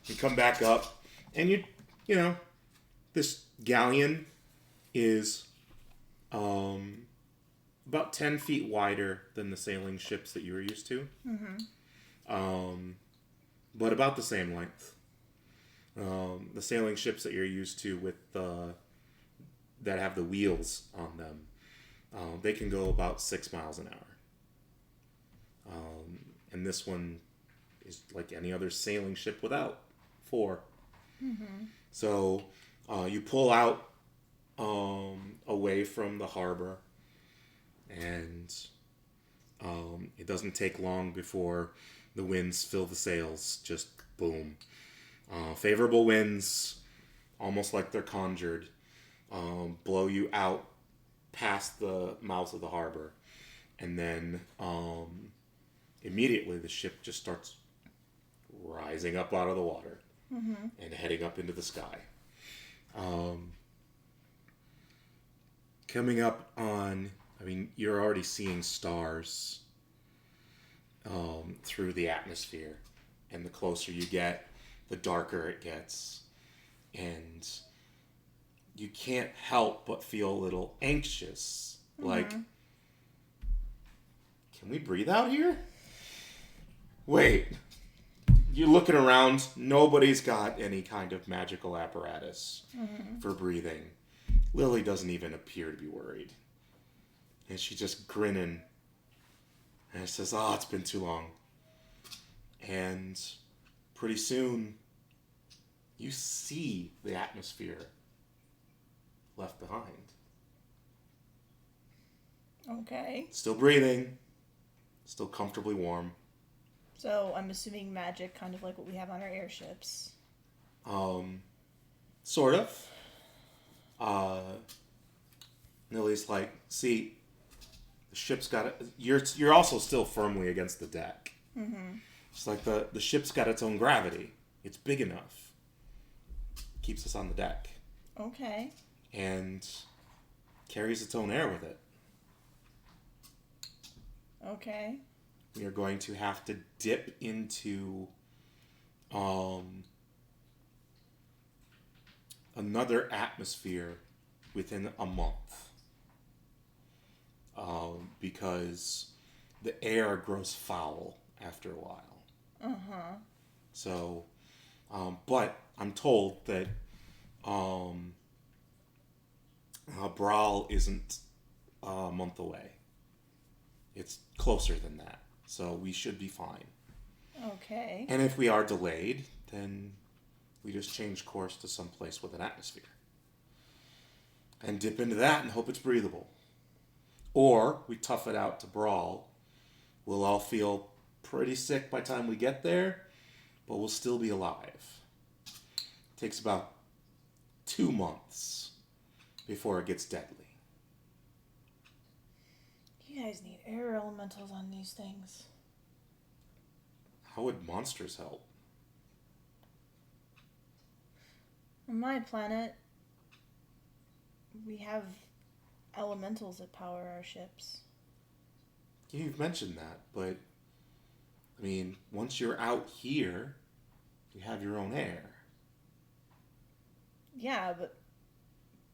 You come back up, and you know, this galleon is about 10 feet wider than the sailing ships that you were used to. But about the same length. The sailing ships that you're used to with that have the wheels on them, they can go about 6 miles an hour. And this one is like any other sailing ship without 4. So you pull out away from the harbor, and it doesn't take long before the winds fill the sails. Just boom. Favorable winds, almost like they're conjured, blow you out past the mouth of the harbor, and then immediately the ship just starts rising up out of the water and heading up into the sky. Coming up on, I mean, you're already seeing stars through the atmosphere, and the closer you get, the darker it gets, and you can't help but feel a little anxious. Like, can we breathe out here? Wait. You're looking around. Nobody's got any kind of magical apparatus for breathing. Lily doesn't even appear to be worried. And she's just grinning. And says, "Oh, it's been too long." And pretty soon, you see the atmosphere left behind.
Okay.
Still breathing. Still comfortably warm.
So I'm assuming magic, kind of like what we have on our airships.
Sort of. Lily's like, "See, the ship's got it. You're also still firmly against the deck. It's like the ship's got its own gravity. It's big enough. Keeps us on the deck.
Okay.
And carries its own air with it.
Okay.
We are going to have to dip into another atmosphere within a month. Because the air grows foul after a while. So, but I'm told that Brawl isn't a month away. It's closer than that. So we should be fine.
Okay.
And if we are delayed, then we just change course to some place with an atmosphere. And dip into that and hope it's breathable. Or we tough it out to Brawl. We'll all feel pretty sick by the time we get there, but we'll still be alive. It takes about 2 months before it gets deadly.
You guys need air elementals on these things.
How would monsters help?
On my planet, we have elementals that power our ships.
You've mentioned that, but I mean, once you're out here, you have your own air.
Yeah, but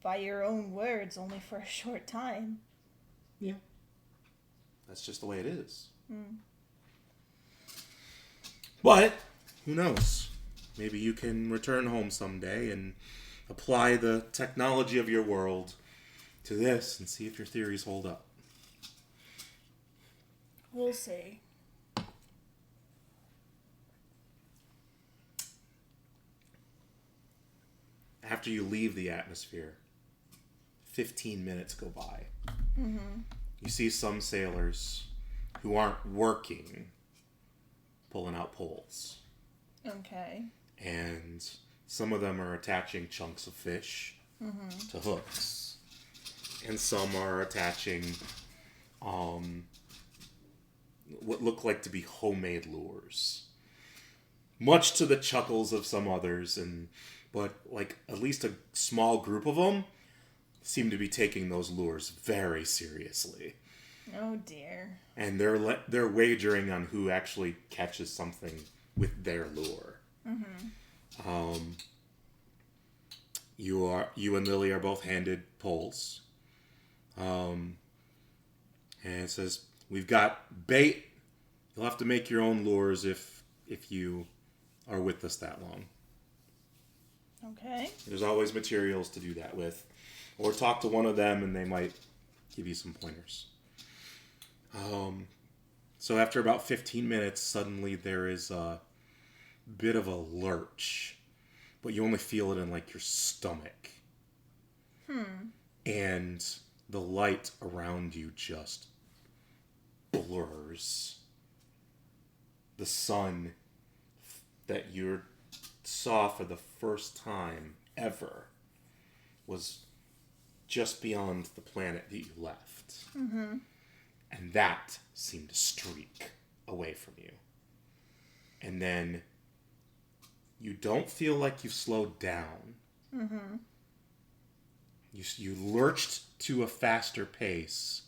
by your own words, only for a short time.
Yeah. That's just the way it is. But, who knows? Maybe you can return home someday and apply the technology of your world to this and see if your theories hold up.
We'll see.
After you leave the atmosphere, 15 minutes go by. You see some sailors who aren't working pulling out poles.
Okay.
And some of them are attaching chunks of fish to hooks. And some are attaching what look like to be homemade lures. Much to the chuckles of some others, but like at least a small group of them seem to be taking those lures very seriously.
Oh dear.
And they're wagering on who actually catches something with their lure. You and Lily are both handed poles. And it says, we've got bait. You'll have to make your own lures if you are with us that long.
Okay.
There's always materials to do that with. Or talk to one of them and they might give you some pointers. So after about 15 minutes, suddenly there is a bit of a lurch. But you only feel it in like your stomach. And the light around you just blurs. The sun that you saw for the first time ever was just beyond the planet that you left. And that seemed to streak away from you. And then you don't feel like you've slowed down. You lurched to a faster pace,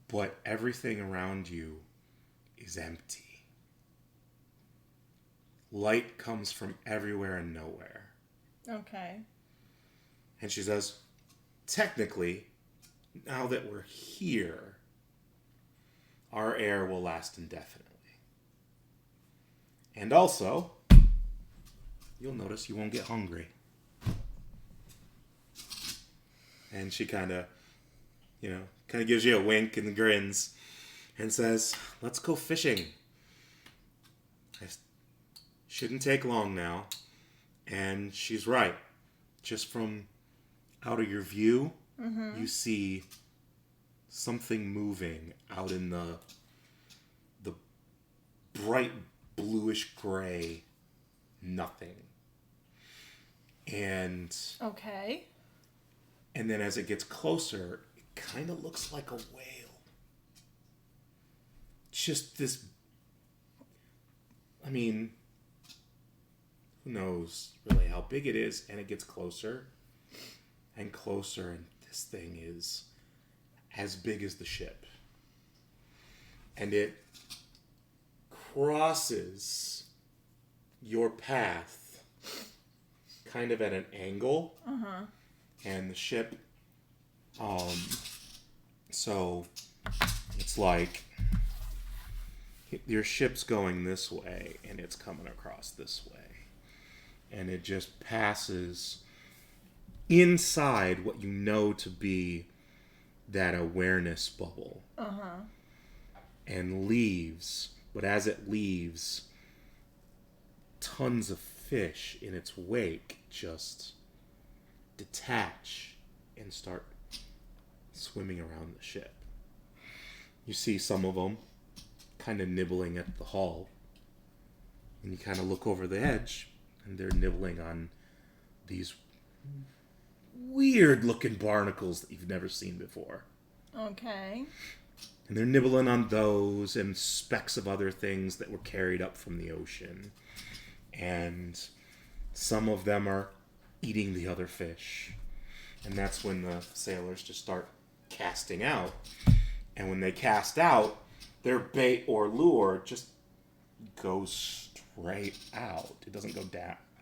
but everything around you is empty. Light comes from everywhere and nowhere.
Okay.
And she says, technically, now that we're here, our air will last indefinitely. And also, you'll notice you won't get hungry. And she kind of gives you a wink and grins and says, let's go fishing. It shouldn't take long now. And she's right. Just from out of your view, you see something moving out in the bright bluish gray nothing. And
okay.
And then as it gets closer, it kind of looks like a whale. Just this, I mean, who knows really how big it is, and it gets closer and closer, and this thing is as big as the ship. And it crosses your path kind of at an angle. And the ship, so it's like your ship's going this way and it's coming across this way. And it just passes inside what you know to be that awareness bubble. And leaves, but as it leaves, tons of fish in its wake just detach and start swimming around the ship. You see some of them kind of nibbling at the hull, and you kind of look over the edge, and they're nibbling on these weird looking barnacles that you've never seen before.
Okay.
And they're nibbling on those and specks of other things that were carried up from the ocean. And some of them are eating the other fish. And that's when the sailors just start casting out. And when they cast out, their bait or lure just goes straight out. It doesn't go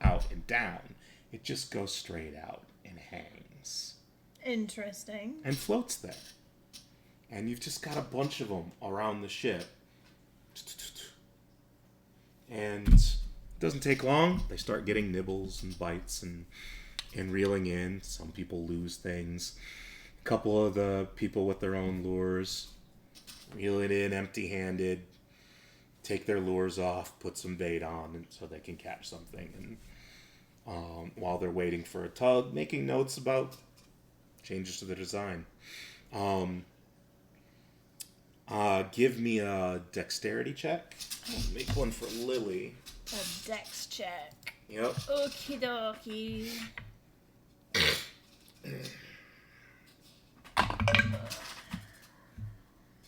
out and down. It just goes straight out and hangs.
Interesting.
And floats there. And you've just got a bunch of them around the ship. And it doesn't take long. They start getting nibbles and bites and reeling in. Some people lose things. A couple of the people with their own lures reel it in empty-handed, take their lures off, put some bait on, and so they can catch something. And while they're waiting for a tug, making notes about changes to the design. Give me a dexterity check. I'll make one for Lily.
A dex check.
Yep.
Okie dokie.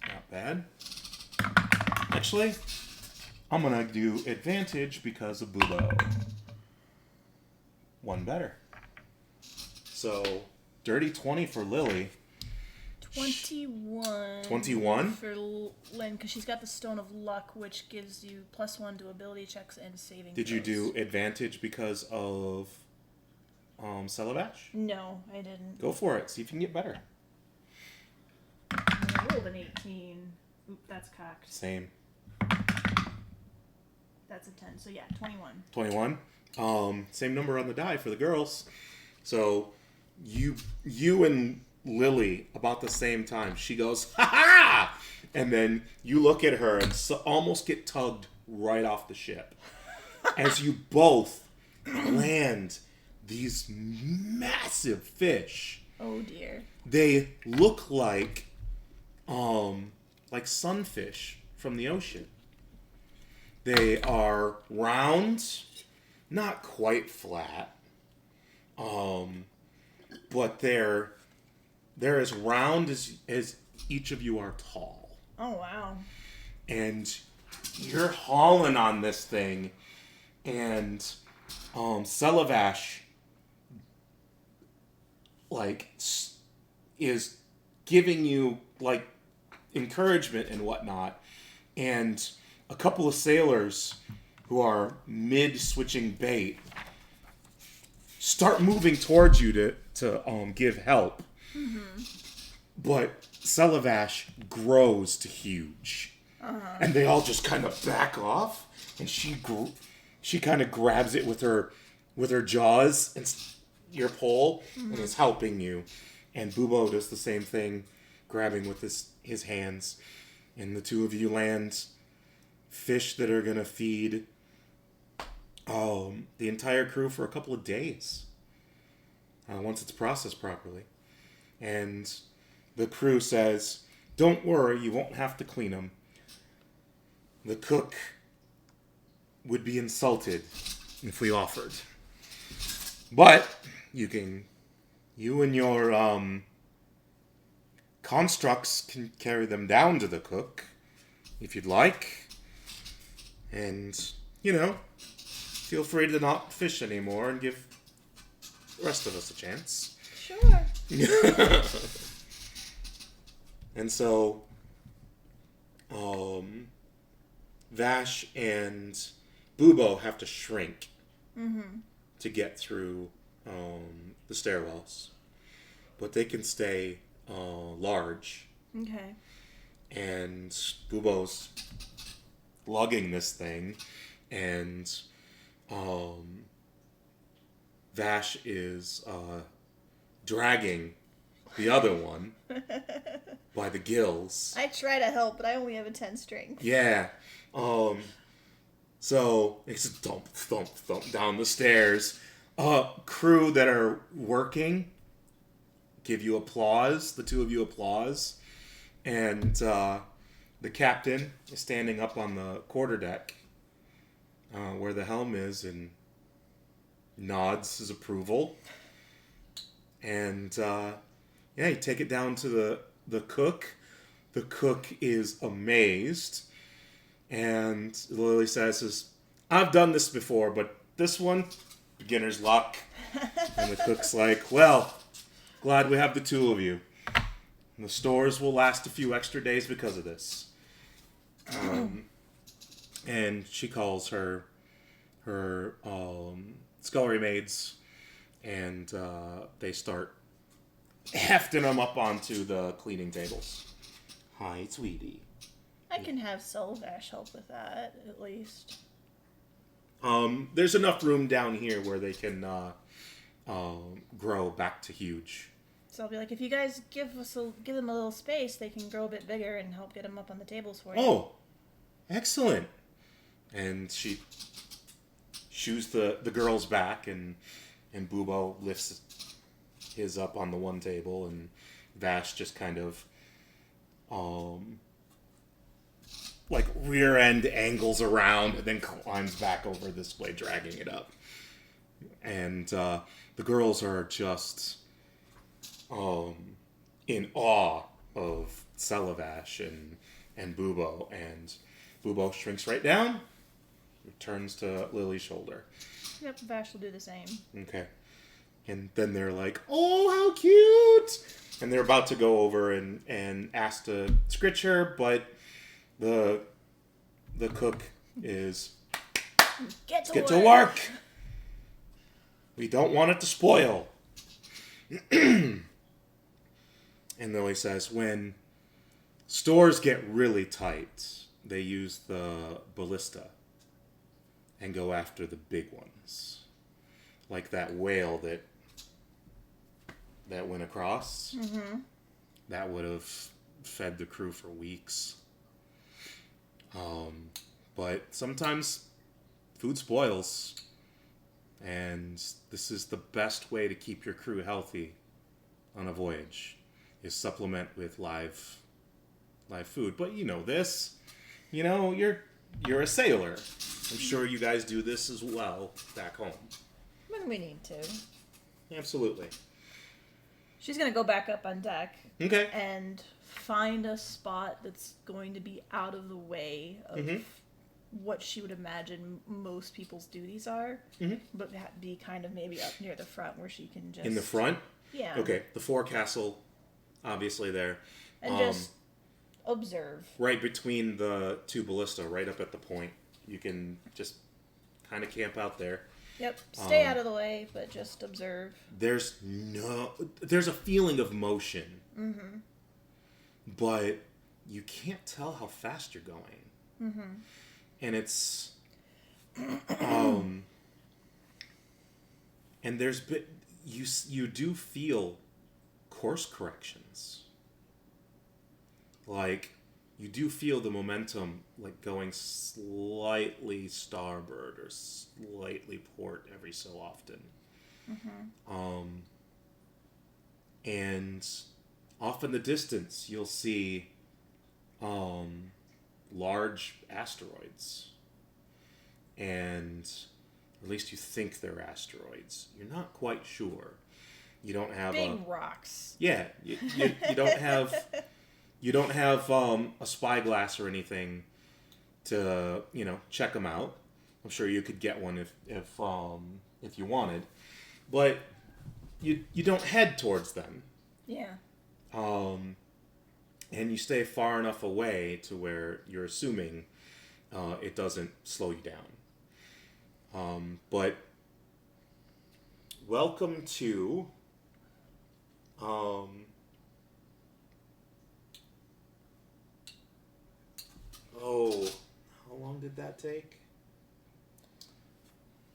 Not bad. Actually, I'm gonna do advantage because of Bubo. One better. So, dirty 20 for Lily.
21.
21?
For Lynn, because she's got the Stone of Luck, which gives you +1 to ability checks and saving
Did you do advantage because of Celebash?
No, I didn't.
Go for it. See if you can get better.
I rolled an 18. Oop, that's cocked.
Same.
That's a 10. So yeah, 21.
21. Same number on the die for the girls. So you and Lily about the same time. She goes, ha ha! And then you look at her and almost get tugged right off the ship. As you both land these massive fish.
Oh dear.
They look like sunfish from the ocean. They are round, not quite flat, but they're as round as each of you are tall.
Oh wow. And
you're hauling on this thing, and Celebash is giving you encouragement and whatnot, and a couple of sailors who are mid-switching bait start moving towards you to give help. Mm-hmm. But Celebash grows to huge. Uh-huh. And they all just kind of back off, and she kind of grabs it with her jaws and your pole, mm-hmm. and is helping you. And Bubo does the same thing, grabbing with his hands. And the two of you land fish that are going to feed the entire crew for a couple of days. Once it's processed properly. And the crew says, don't worry, you won't have to clean them. The cook would be insulted if we offered. But you and your constructs can carry them down to the cook if you'd like. And, feel free to not fish anymore and give the rest of us a chance.
Sure.
And so, Vash and Bubo have to shrink mm-hmm. to get through the stairwells. But they can stay large.
Okay.
And Bubo's lugging this thing, and Vash is dragging the other one by the gills.
I try to help, but I only have a 10 strength.
Yeah. So it's thump, thump, thump down the stairs. Crew that are working give you applause. The two of you applause. And the captain is standing up on the quarterdeck where the helm is and nods his approval. And you take it down to the cook. The cook is amazed. And Lily says, I've done this before, but this one, beginner's luck. And the cook's like, well, glad we have the two of you. And the stores will last a few extra days because of this. And she calls her scullery maids, and they start hefting them up onto the cleaning tables. Hi, sweetie.
I can have Selvash help with that, at least.
There's enough room down here where they can grow back to huge.
So I'll be like, if you guys give them a little space, they can grow a bit bigger and help get them up on the tables for you.
Oh, excellent. And she shoos the girls back, and Bubo lifts his up on the one table, and Vash just kind of like rear end angles around and then climbs back over this way, dragging it up. And the girls are just in awe of Selvash and Bubo, and Bubo shrinks right down, returns to Lily's shoulder.
Yep, Vash will do the same.
Okay. And then they're like, oh, how cute! And they're about to go over and ask to scritch her, but the cook is...
Get
to work! We don't want it to spoil. And Lily says, when stores get really tight, they use the ballista and go after the big ones. Like that whale that went across.
Mm-hmm.
That would have fed the crew for weeks. But sometimes food spoils. And this is the best way to keep your crew healthy on a voyage, is supplement with live food. But you know this. You know, you're a sailor. I'm sure you guys do this as well back home.
When we need to.
Absolutely.
She's going to go back up on deck.
Okay.
And find a spot that's going to be out of the way of what she would imagine most people's duties are. Mm-hmm. But be kind of maybe up near the front where she can just...
In the front?
Yeah.
Okay. The forecastle, obviously there.
And just observe.
Right between the two ballista, right up at the point. You can just kind of camp out there.
Yep. Stay out of the way, but just observe. There's
a feeling of motion. Mm-hmm. But you can't tell how fast you're going. Mm-hmm. And it's... and there's... You do feel course corrections. Like... You do feel the momentum, like, going slightly starboard or slightly port every so often. Mm-hmm. And off in the distance, you'll see large asteroids. And at least you think they're asteroids. You're not quite sure. You don't have
big rocks.
Yeah, you don't have... You don't have a spyglass or anything to, check them out. I'm sure you could get one if you wanted, but you don't head towards them.
Yeah.
And you stay far enough away to where you're assuming it doesn't slow you down. But welcome to. Oh, how long did that take?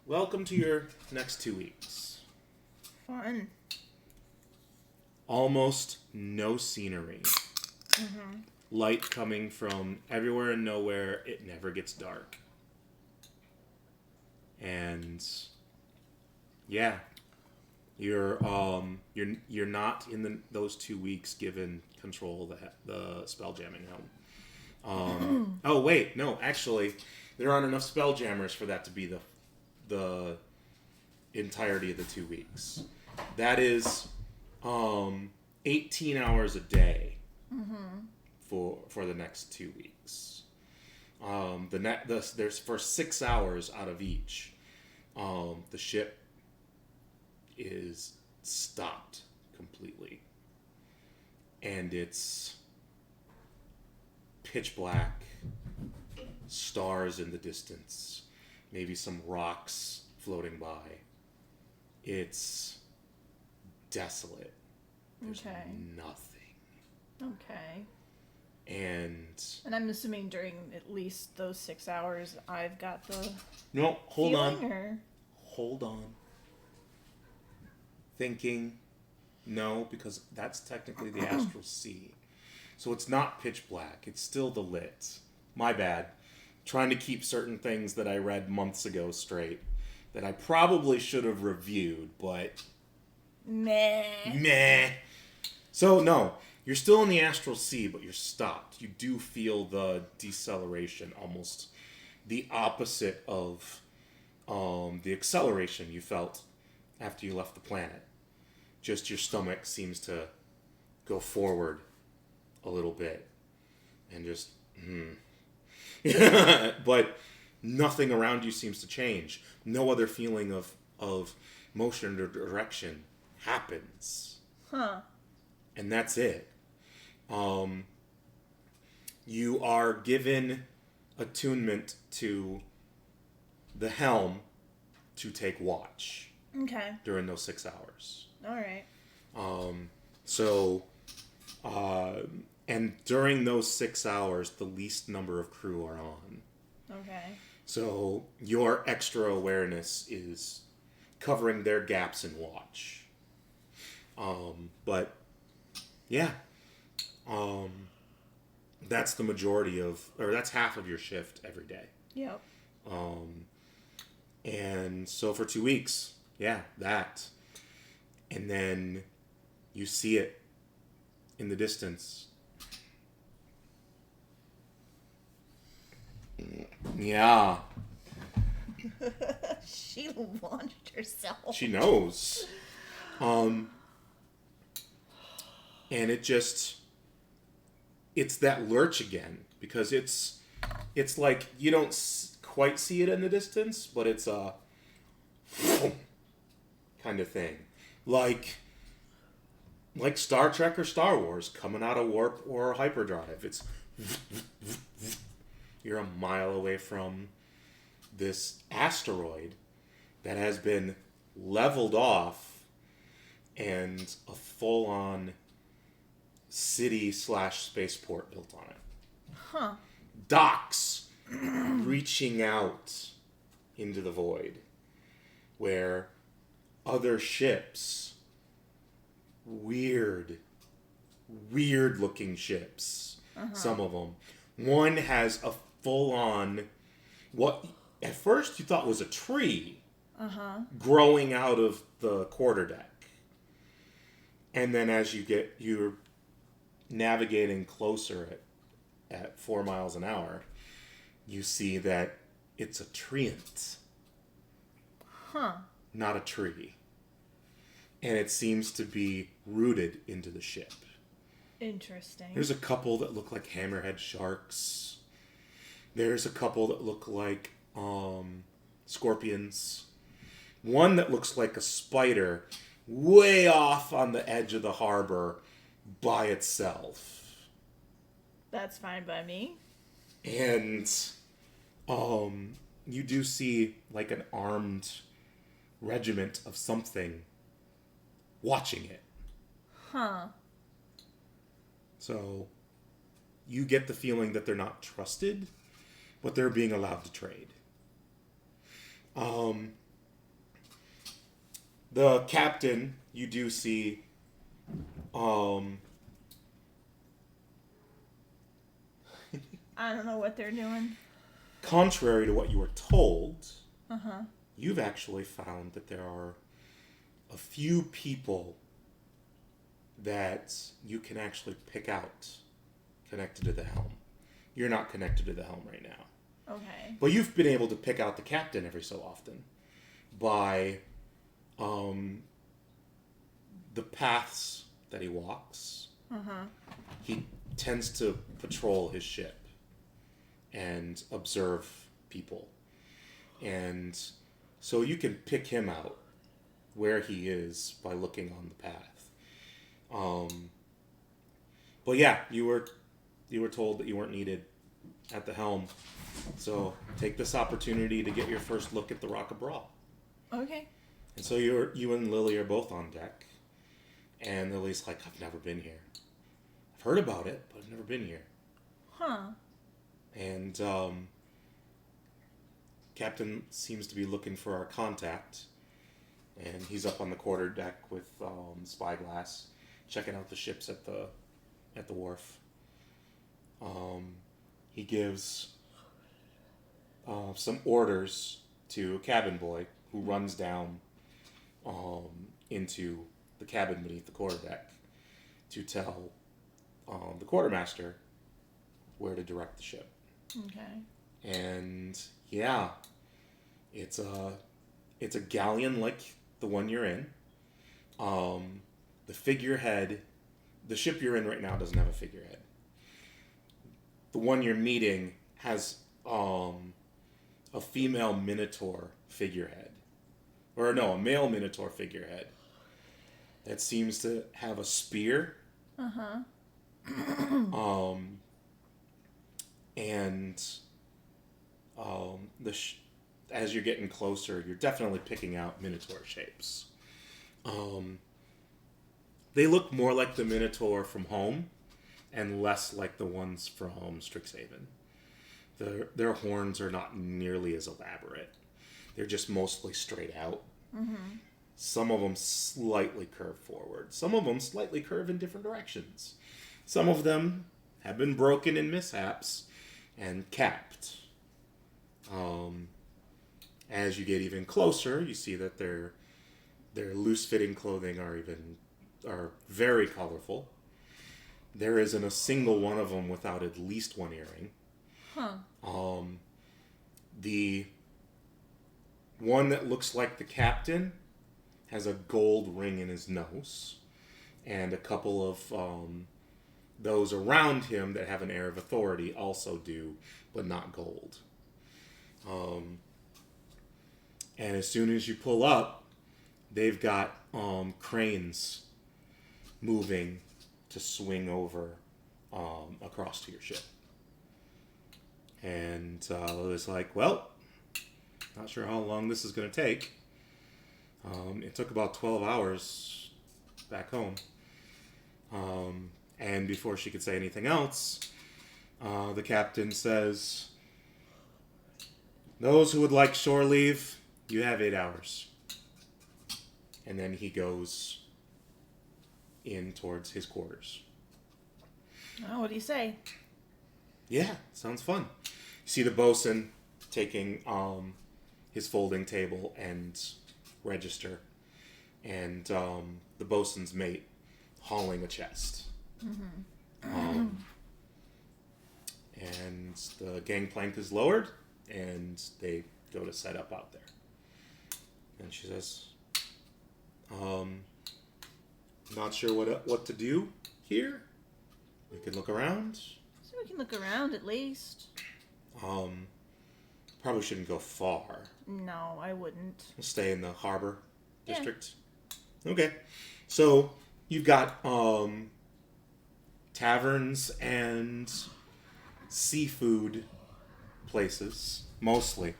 Welcome to your next 2 weeks.
Fun.
Almost no scenery. Mm-hmm. Light coming from everywhere and nowhere. It never gets dark. And yeah, you're not in those 2 weeks given control of the spell jamming helm. Oh wait, no, actually, there aren't enough spell jammers for that to be the entirety of the 2 weeks. That is 18 hours a day for the next 2 weeks. There's for 6 hours out of each. The ship is stopped completely, and it's pitch black, stars in the distance, maybe some rocks floating by. It's desolate. There's nothing.
Okay.
And
I'm assuming during at least those 6 hours, I've got the
no, hold on.
or...
Hold on. Thinking, no, because that's technically the astral sea. So it's not pitch black. It's still the lit. My bad. Trying to keep certain things that I read months ago straight that I probably should have reviewed, but... Meh. So, no. You're still in the astral sea, but you're stopped. You do feel the deceleration, almost the opposite of the acceleration you felt after you left the planet. Just your stomach seems to go forward a little bit. And just... but nothing around you seems to change. No other feeling of motion or direction happens.
Huh.
And that's it. You are given attunement to the helm to take watch.
Okay.
During those 6 hours.
All right.
And during those 6 hours, the least number of crew are on.
Okay.
So your extra awareness is covering their gaps in watch. But yeah. That's the majority that's half of your shift every day.
Yep.
And so for 2 weeks, that. And then you see it in the distance. Yeah.
She launched herself.
She knows. And it's that lurch again, because it's like you don't quite see it in the distance, but it's a kind of thing. Like Star Trek or Star Wars coming out of warp or hyperdrive. It's you're a mile away from this asteroid that has been leveled off and a full-on city/spaceport built on it.
Huh.
Docks reaching out into the void where other ships, weird looking ships, some of them. One has a full-on, what at first you thought was a tree growing out of the quarterdeck. And then as you're navigating closer at 4 miles an hour, you see that it's a treant.
Huh.
Not a tree. And it seems to be rooted into the ship.
Interesting.
There's a couple that look like hammerhead sharks. There's a couple that look like scorpions. One that looks like a spider way off on the edge of the harbor by itself.
That's fine by me.
And you do see like an armed regiment of something watching it.
Huh.
So you get the feeling that they're not trusted, but they're being allowed to trade. The captain, you do see
I don't know what they're doing.
Contrary to what you were told, you've actually found that there are a few people that you can actually pick out connected to the helm. You're not connected to the helm right now.
Okay.
But you've been able to pick out the captain every so often by the paths that he walks. He tends to patrol his ship and observe people. And so you can pick him out where he is by looking on the path. But yeah, you were told that you weren't needed at the helm. So take this opportunity to get your first look at the Rock of Brawl.
Okay.
And so you and Lily are both on deck. And Lily's like, I've never been here. I've heard about it, but I've never been here.
Huh.
And Captain seems to be looking for our contact. And he's up on the quarterdeck with spyglass, checking out the ships at the wharf. He gives some orders to a cabin boy who runs down into the cabin beneath the quarterdeck to tell the quartermaster where to direct the ship.
Okay.
And yeah, it's a galleon like the one you're in. The figurehead, the ship you're in right now doesn't have a figurehead. The one you're meeting has a female minotaur figurehead. Or no, a male minotaur figurehead that seems to have a spear.
Uh-huh.
And as you're getting closer, you're definitely picking out minotaur shapes. They look more like the minotaur from home and less like the ones from Strixhaven. Their horns are not nearly as elaborate. They're just mostly straight out.
Mm-hmm.
Some of them slightly curve forward. Some of them slightly curve in different directions. Some of them have been broken in mishaps and capped. As you get even closer, you see that their loose-fitting clothing are very colorful. There isn't a single one of them without at least one earring.
Huh.
The one that looks like the captain has a gold ring in his nose, and a couple of those around him that have an air of authority also do, but not gold. And as soon as you pull up, they've got cranes moving to swing over across to your ship. And it's like, well, not sure how long this is going to take. It took about 12 hours back home. And before she could say anything else, the captain says, "Those who would like shore leave, you have 8 hours." And then he goes in towards his quarters.
Oh, what do you say?
Yeah, sounds fun. You see the bosun taking his folding table and register, and the bosun's mate hauling a chest. Mm-hmm. And the gangplank is lowered, and they go to set up out there. And she says, "Not sure what to do here. We could look around."
So we can look around at least.
Probably shouldn't go far.
No, I wouldn't.
We'll stay in the harbor district. Yeah. Okay. So you've got taverns and seafood places, mostly.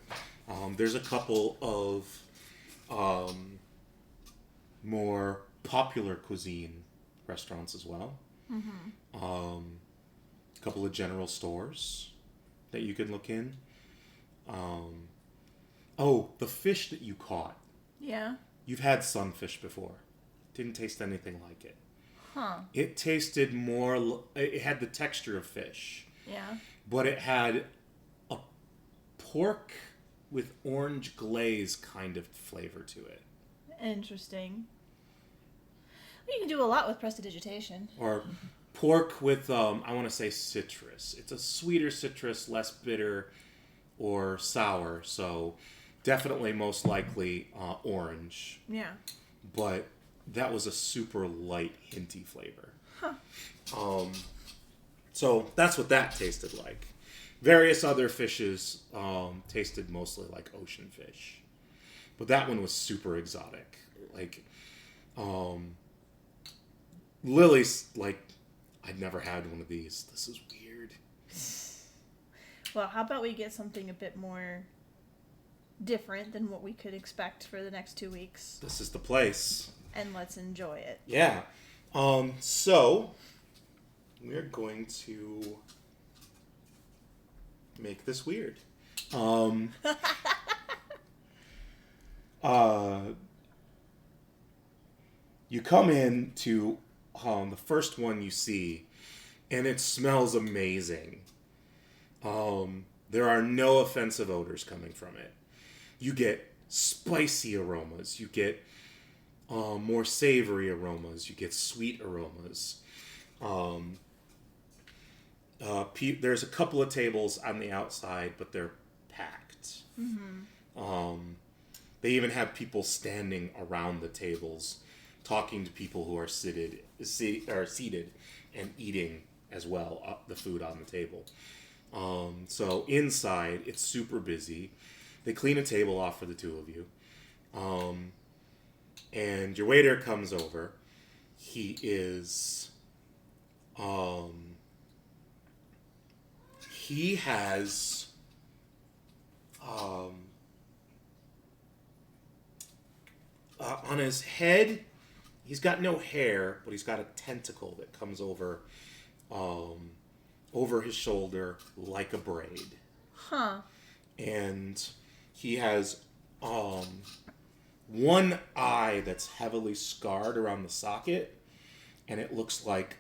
There's a couple of more popular cuisine restaurants as well. Mm-hmm. A couple of general stores that you can look in. The fish that you caught.
Yeah.
You've had sunfish before. Didn't taste anything like it.
Huh.
It tasted more... It had the texture of fish.
Yeah.
But it had a pork with orange glaze kind of flavor to it.
Interesting. Well, you can do a lot with prestidigitation.
Or pork with, I want to say citrus. It's a sweeter citrus, less bitter or sour. So definitely most likely orange.
Yeah.
But that was a super light, hinty flavor.
Huh.
So that's what that tasted like. Various other fishes tasted mostly like ocean fish. But that one was super exotic. Like, Lily's like, "I'd never had one of these. This is weird."
Well, how about we get something a bit more different than what we could expect for the next 2 weeks?
This is the place.
And let's enjoy it.
Yeah. So we're going to make this weird. You come in to the first one you see, and it smells amazing. There are no offensive odors coming from it. You get spicy aromas. You get more savory aromas. You get sweet aromas. There's a couple of tables on the outside, but they're packed. They even have people standing around the tables, talking to people who are seated and eating as well the food on the table. So inside, it's super busy. They clean a table off for the two of you. And your waiter comes over. He is... he has... on his head, he's got no hair, but he's got a tentacle that comes over his shoulder like a braid.
Huh.
And he has one eye that's heavily scarred around the socket, and it looks like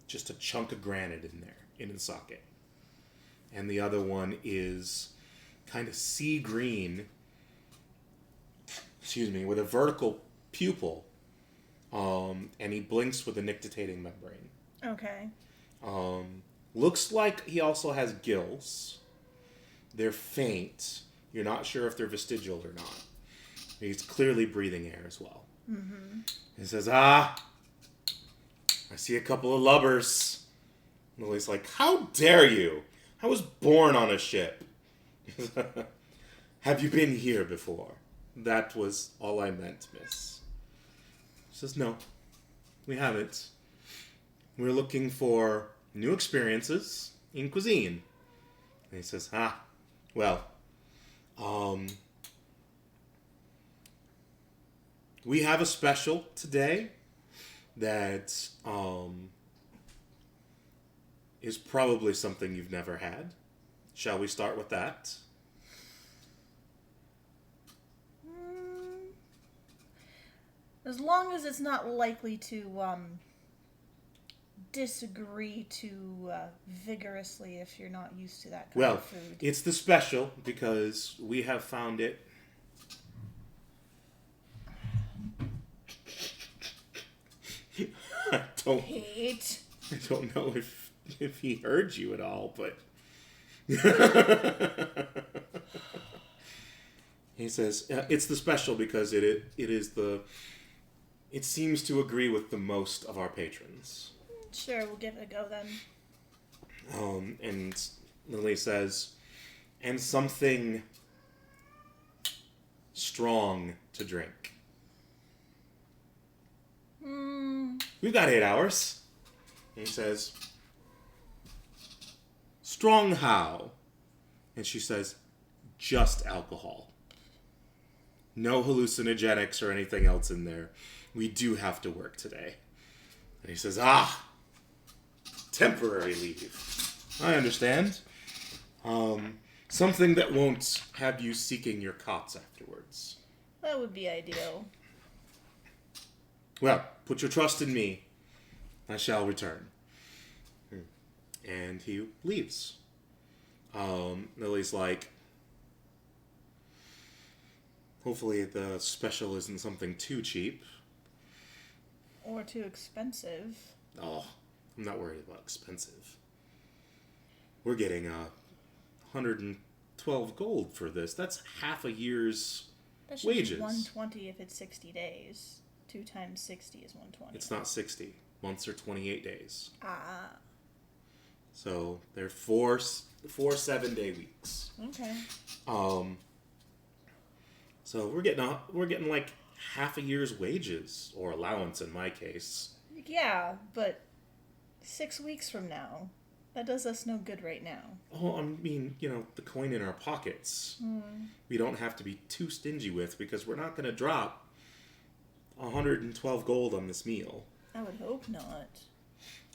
just a chunk of granite in there, in the socket. And the other one is kind of sea green, with a vertical pupil, and he blinks with a nictitating membrane.
Okay.
Looks like he also has gills. They're faint. You're not sure if they're vestigial or not. He's clearly breathing air as well. Mm-hmm. He says, I see a couple of lubbers. Lily's like, how dare you? I was born on a ship. Have you been here before? That was all I meant, miss. She says, no, we haven't. We're looking for new experiences in cuisine. And he says, well, we have a special today that is probably something you've never had. Shall we start with that?
As long as it's not likely to disagree too vigorously if you're not used to that kind of food.
Well, it's the special because we have found it. I don't know if he heard you at all, but he says it's the special because it seems to agree with the most of our patrons.
Sure, we'll give it a go then.
And Lily says, and something strong to drink. We've got 8 hours. And he says, strong how? And she says, just alcohol. No hallucinogenics or anything else in there. We do have to work today. And he says, temporary leave. I understand. Something that won't have you seeking your cots afterwards.
That would be ideal.
Well, put your trust in me. I shall return. And he leaves. Lily's like, hopefully the special isn't something too cheap.
Or too expensive.
Oh, I'm not worried about expensive. We're getting 112 gold for this. That's half a year's
that should
wages.
Be 120 if it's 60 days. 2 times 60 is 120.
It's not 60. Months are 28 days. So they're four 7-day weeks.
Okay.
So we're getting like half a year's wages, or allowance in my case.
Yeah, but 6 weeks from now, that does us no good right now.
Oh, I mean, the coin in our pockets. We don't have to be too stingy with, because we're not going to drop 112 gold on this meal.
I would hope not.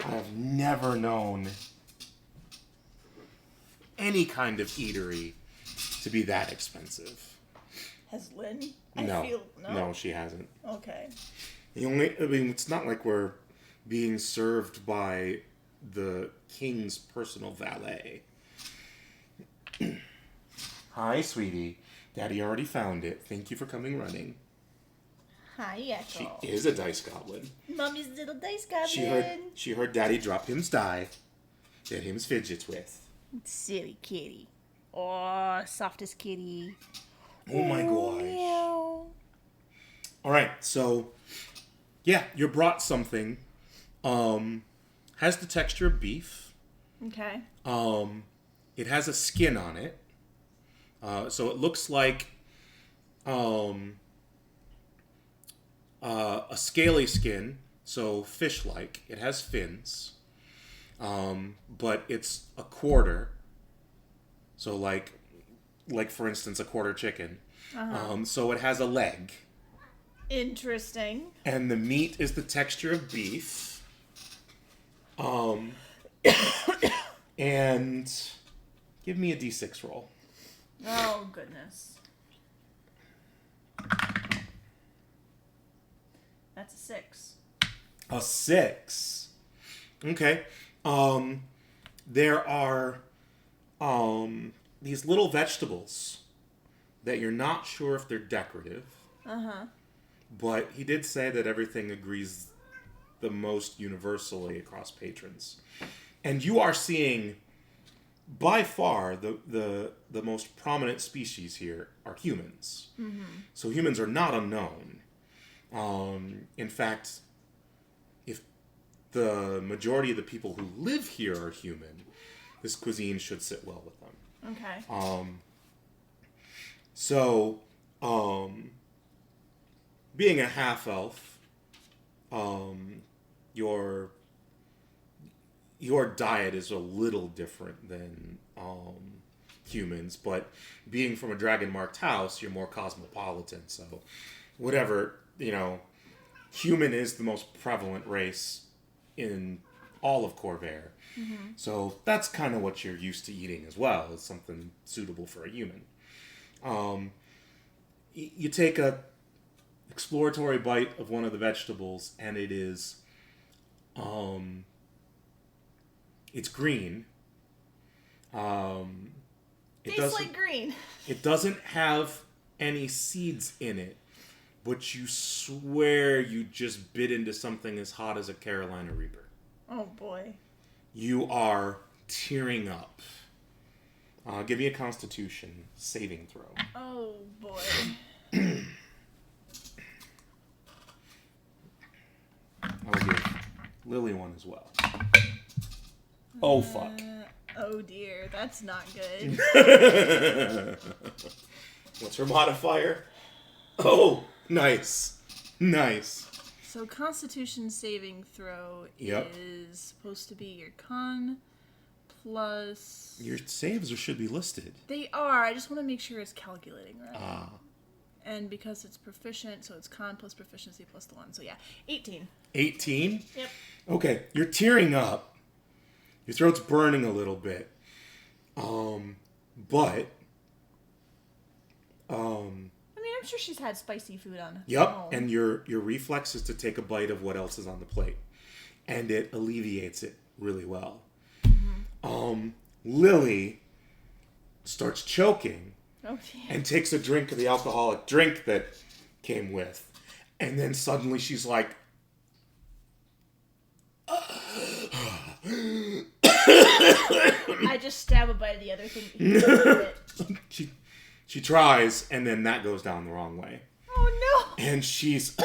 I have never known any kind of eatery to be that expensive.
Has Lynn?
No, she hasn't.
Okay.
It's not like we're being served by the king's personal valet. Hi, sweetie. Daddy already found it. Thank you for coming running.
Hi, Echo.
She is a dice goblin.
Mommy's little dice goblin.
She heard Daddy drop him's die that him's fidgets with.
Silly kitty. Oh, softest kitty.
Oh my gosh.
Meow.
All right, so yeah, you brought something. Has the texture of beef.
Okay.
It has a skin on it. So it looks like a scaly skin, so fish-like. It has fins, but it's a quarter. So like for instance, a quarter chicken. So it has a leg.
Interesting.
And the meat is the texture of beef. And give me a D6 roll.
Oh, goodness. That's a 6.
A 6. Okay. There are these little vegetables that you're not sure if they're decorative. But he did say that everything agrees the most universally across patrons. And you are seeing, by far, the most prominent species here are humans. So humans are not unknown. In fact, if the majority of the people who live here are human, this cuisine should sit well with them.
Okay.
So, being a half-elf, your diet is a little different than humans, but being from a dragon-marked house, you're more cosmopolitan. So, whatever, human is the most prevalent race in all of Corvair. So that's kind of what you're used to eating as well. It's something suitable for a human. You take a exploratory bite of one of the vegetables, and it is, it's green.
Tastes like green.
It doesn't have any seeds in it, but you swear you just bit into something as hot as a Carolina Reaper.
Oh boy.
You are tearing up. Give me a Constitution saving throw.
Oh boy.
I'll give Lily one as well. Oh, fuck.
Oh dear, that's not good.
What's her modifier? Oh, nice. Nice.
So Constitution saving throw is supposed to be your con plus...
Your saves should be listed.
They are. I just want to make sure it's calculating right.
Ah.
And because it's proficient, so it's con plus proficiency plus the 1. So yeah, 18.
18?
Yep.
Okay, you're tearing up. Your throat's burning a little bit. But...
I mean, I'm sure she's had spicy food on.
Yep, and your reflex is to take a bite of what else is on the plate. And it alleviates it really well. Lily starts choking and takes a drink of the alcoholic drink that came with. And then suddenly she's like...
I just stab a bite of the other thing.
She tries, and then that goes down the wrong way.
Oh, no.
And she's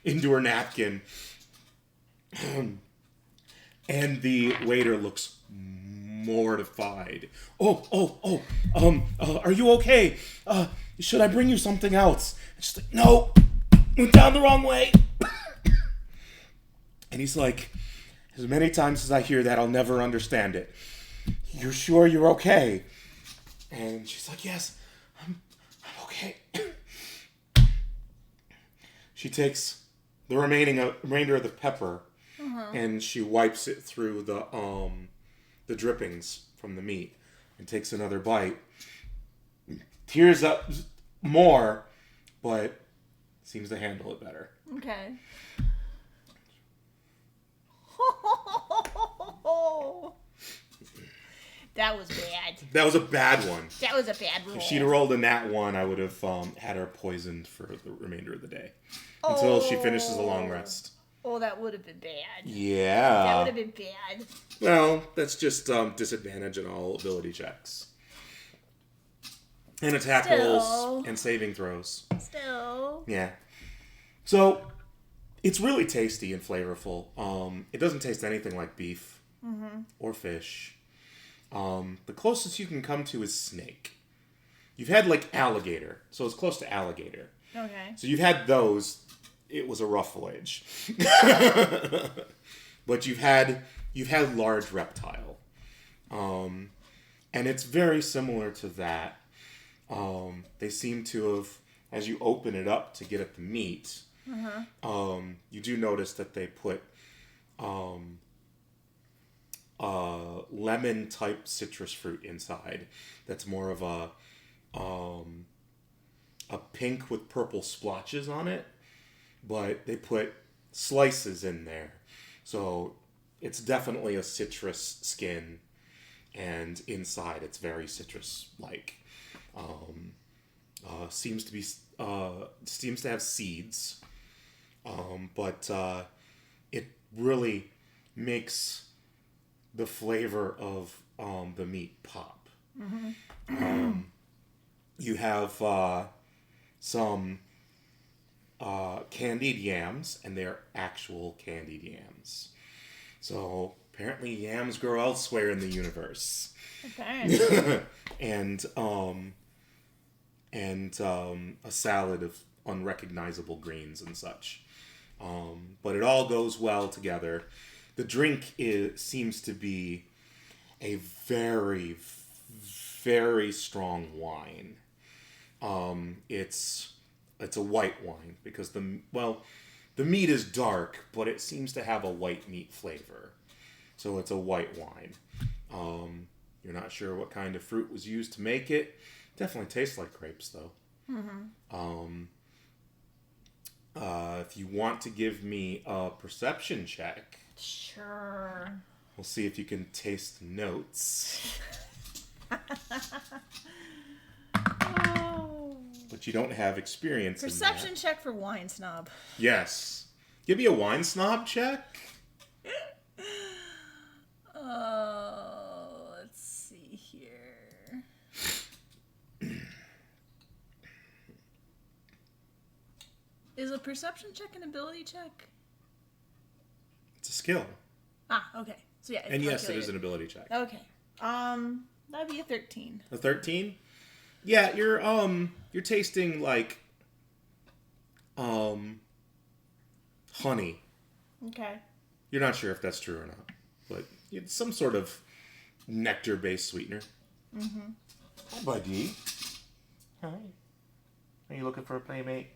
into her napkin. And the waiter looks mortified. Are you okay? Should I bring you something else? And she's like, no, went down the wrong way. And he's like, as many times as I hear that, I'll never understand it. You're sure you're okay? And she's like, yes, I'm okay. She takes the remainder of the pepper and she wipes it through the drippings from the meat. and takes another bite. Tears up more, but seems to handle it better.
Okay. That was bad.
That was a bad one.
That was a bad roll.
If she'd rolled a nat 1, I would have had her poisoned for the remainder of the day. Until she finishes a long rest.
Oh, that would have been bad.
Yeah.
That would have been bad.
Well, that's just disadvantage in all ability checks. And attack rolls and saving throws.
Still.
Yeah. So, it's really tasty and flavorful. It doesn't taste anything like beef or fish. The closest you can come to is snake. You've had like alligator, so it's close to alligator.
Okay.
So you've had those. It was a rough voyage. But you've had large reptile. And it's very similar to that. They seem to have, as you open it up to get at the meat, you do notice that they put lemon type citrus fruit inside. That's more of a pink with purple splotches on it, but they put slices in there. So it's definitely a citrus skin, and inside it's very citrus-like. Seems to have seeds, but it really makes the flavor of the meat pop. You have some candied yams, and they're actual candied yams. So apparently yams grow elsewhere in the universe.
Apparently.
and a salad of unrecognizable greens and such. But it all goes well together. The drink seems to be a very, very strong wine. It's a white wine because the meat is dark, but it seems to have a white meat flavor. So it's a white wine. You're not sure what kind of fruit was used to make it. Definitely tastes like grapes, though. If you want to give me a perception check,
sure.
We'll see if you can taste notes.
Oh.
But you don't have experience in that.
Perception check for wine snob.
Yes. Give me a wine snob check.
Let's see here. Is a perception check an ability check?
It's a skill.
Ah, okay. So yeah.
And yes, it is an ability check.
Okay. That'd be a 13.
A 13? Yeah, you're tasting like honey.
Okay.
You're not sure if that's true or not, but it's some sort of nectar-based sweetener. Mm-hmm. Hi, buddy. Hi. Are you looking for a playmate?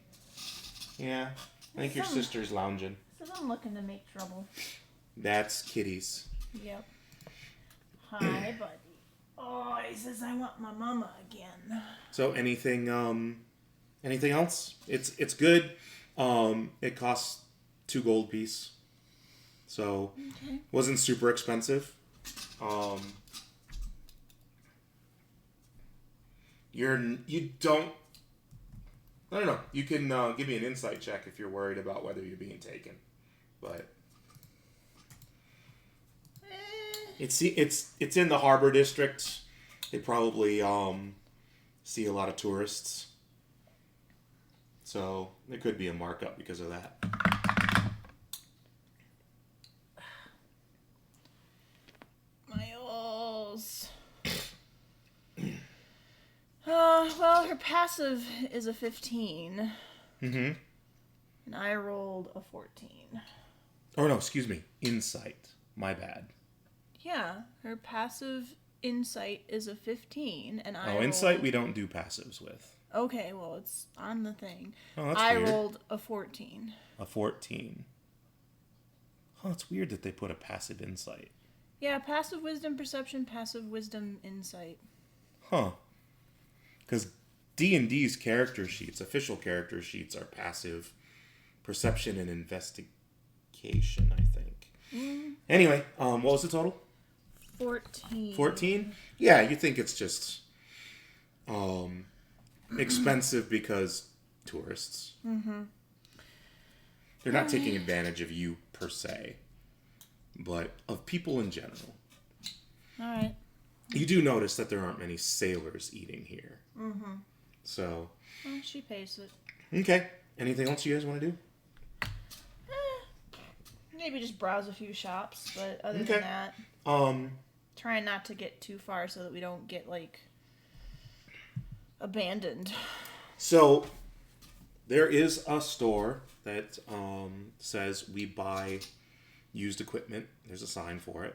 Yeah. I think your sister's lounging.
So I'm looking to make trouble.
That's kitties.
Yep. Hi, buddy. Oh, he says I want my mama again.
So anything else? It's good. It costs 2 gold piece. So wasn't super expensive. You don't. I don't know. You can give me an insight check if you're worried about whether you're being taken, but it's in the harbor district. They probably see a lot of tourists, so there could be a markup because of that.
My alls. Well, her passive is a 15.
Mm-hmm.
And I rolled a 14.
Oh, no, excuse me. Insight. My bad.
Yeah, her passive insight is a 15, and I
insight we don't do passives with.
Okay, well, it's on the thing.
Oh, that's
I
weird.
rolled a 14.
A 14. Oh, it's weird that they put a passive insight.
Yeah, passive wisdom perception, passive wisdom insight.
Huh. Because D&D's character sheets, official character sheets, are passive perception and investigation, I think. Anyway, what was the total?
14.
14? Yeah, you think it's just expensive because tourists. Mm-hmm. They're not taking advantage of you per se, but of people in general.
All right.
You do notice that there aren't many sailors eating here. Mm-hmm. So.
Well, she pays it.
Okay. Anything else you guys want to do?
Maybe just browse a few shops, but other than that, trying not to get too far so that we don't get, like, abandoned.
So, there is a store that says we buy used equipment. There's a sign for it.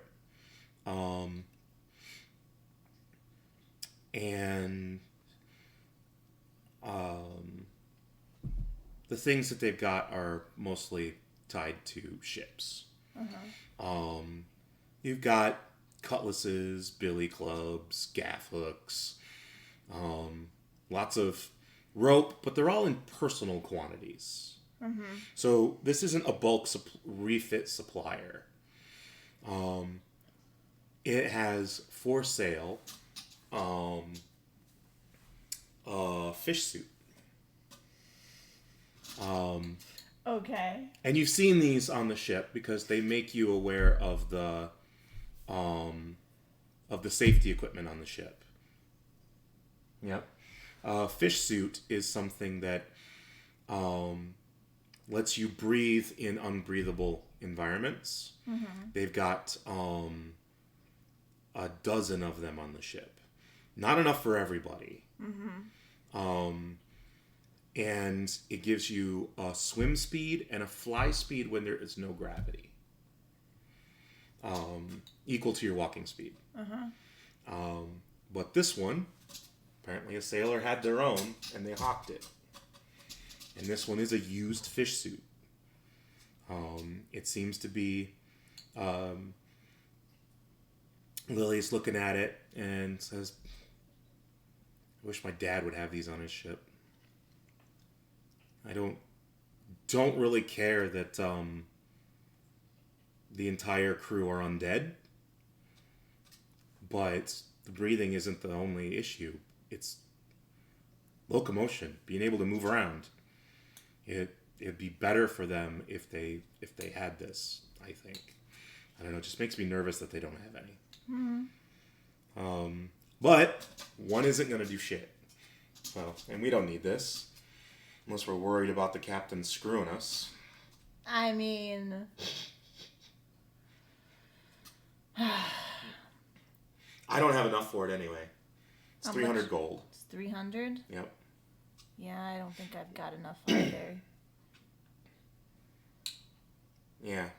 And the things that they've got are mostly tied to ships. You've got cutlasses, billy clubs, gaff hooks, lots of rope, but they're all in personal quantities. So this isn't a bulk refit supplier. It has for sale a fish suit.
Okay.
And you've seen these on the ship because they make you aware of the safety equipment on the ship. Yep. Fish suit is something that lets you breathe in unbreathable environments. They've got a dozen of them on the ship. Not enough for everybody. And it gives you a swim speed and a fly speed when there is no gravity. Equal to your walking speed. But this one, apparently a sailor had their own, and they hawked it. And this one is a used fish suit. It seems to be... Lily's looking at it and says, I wish my dad would have these on his ship. I don't really care that the entire crew are undead, but the breathing isn't the only issue. It's locomotion, being able to move around. It'd be better for them if they had this, I think. I don't know, it just makes me nervous that they don't have any. But one isn't going to do shit. Well, and we don't need this. Unless we're worried about the captain screwing us.
I mean...
I don't have enough for it anyway. It's 300 gold.
It's 300?
Yep.
Yeah, I don't think I've got enough either.
Yeah.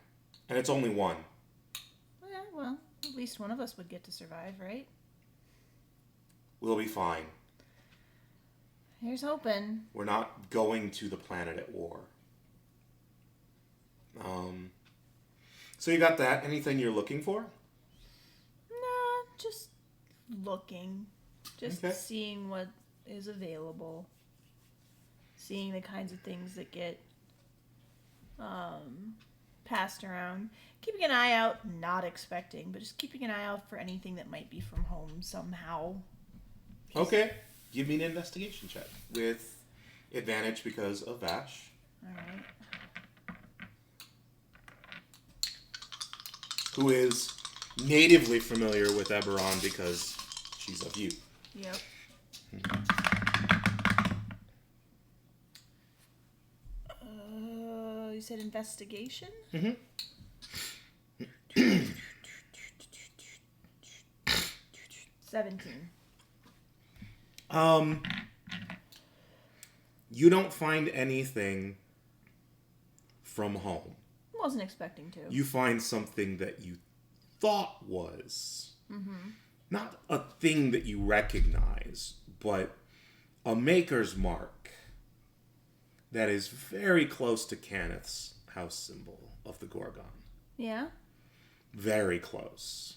And it's only one.
Yeah, well, at least one of us would get to survive, right?
We'll be fine.
Here's hoping.
We're not going to the planet at war. So you got that. Anything you're looking for?
Nah, just looking. Just seeing what is available. Seeing the kinds of things that get passed around. Keeping an eye out, not expecting, but just keeping an eye out for anything that might be from home somehow.
Okay. Give me an investigation check with advantage because of Vash.
Alright.
Who is natively familiar with Eberron because she's of you.
Yep. You said investigation? 17.
You don't find anything from home.
Wasn't expecting to.
You find something that you thought was not a thing that you recognize, but a maker's mark that is very close to Kenneth's house symbol of the Gorgon.
Yeah?
very close.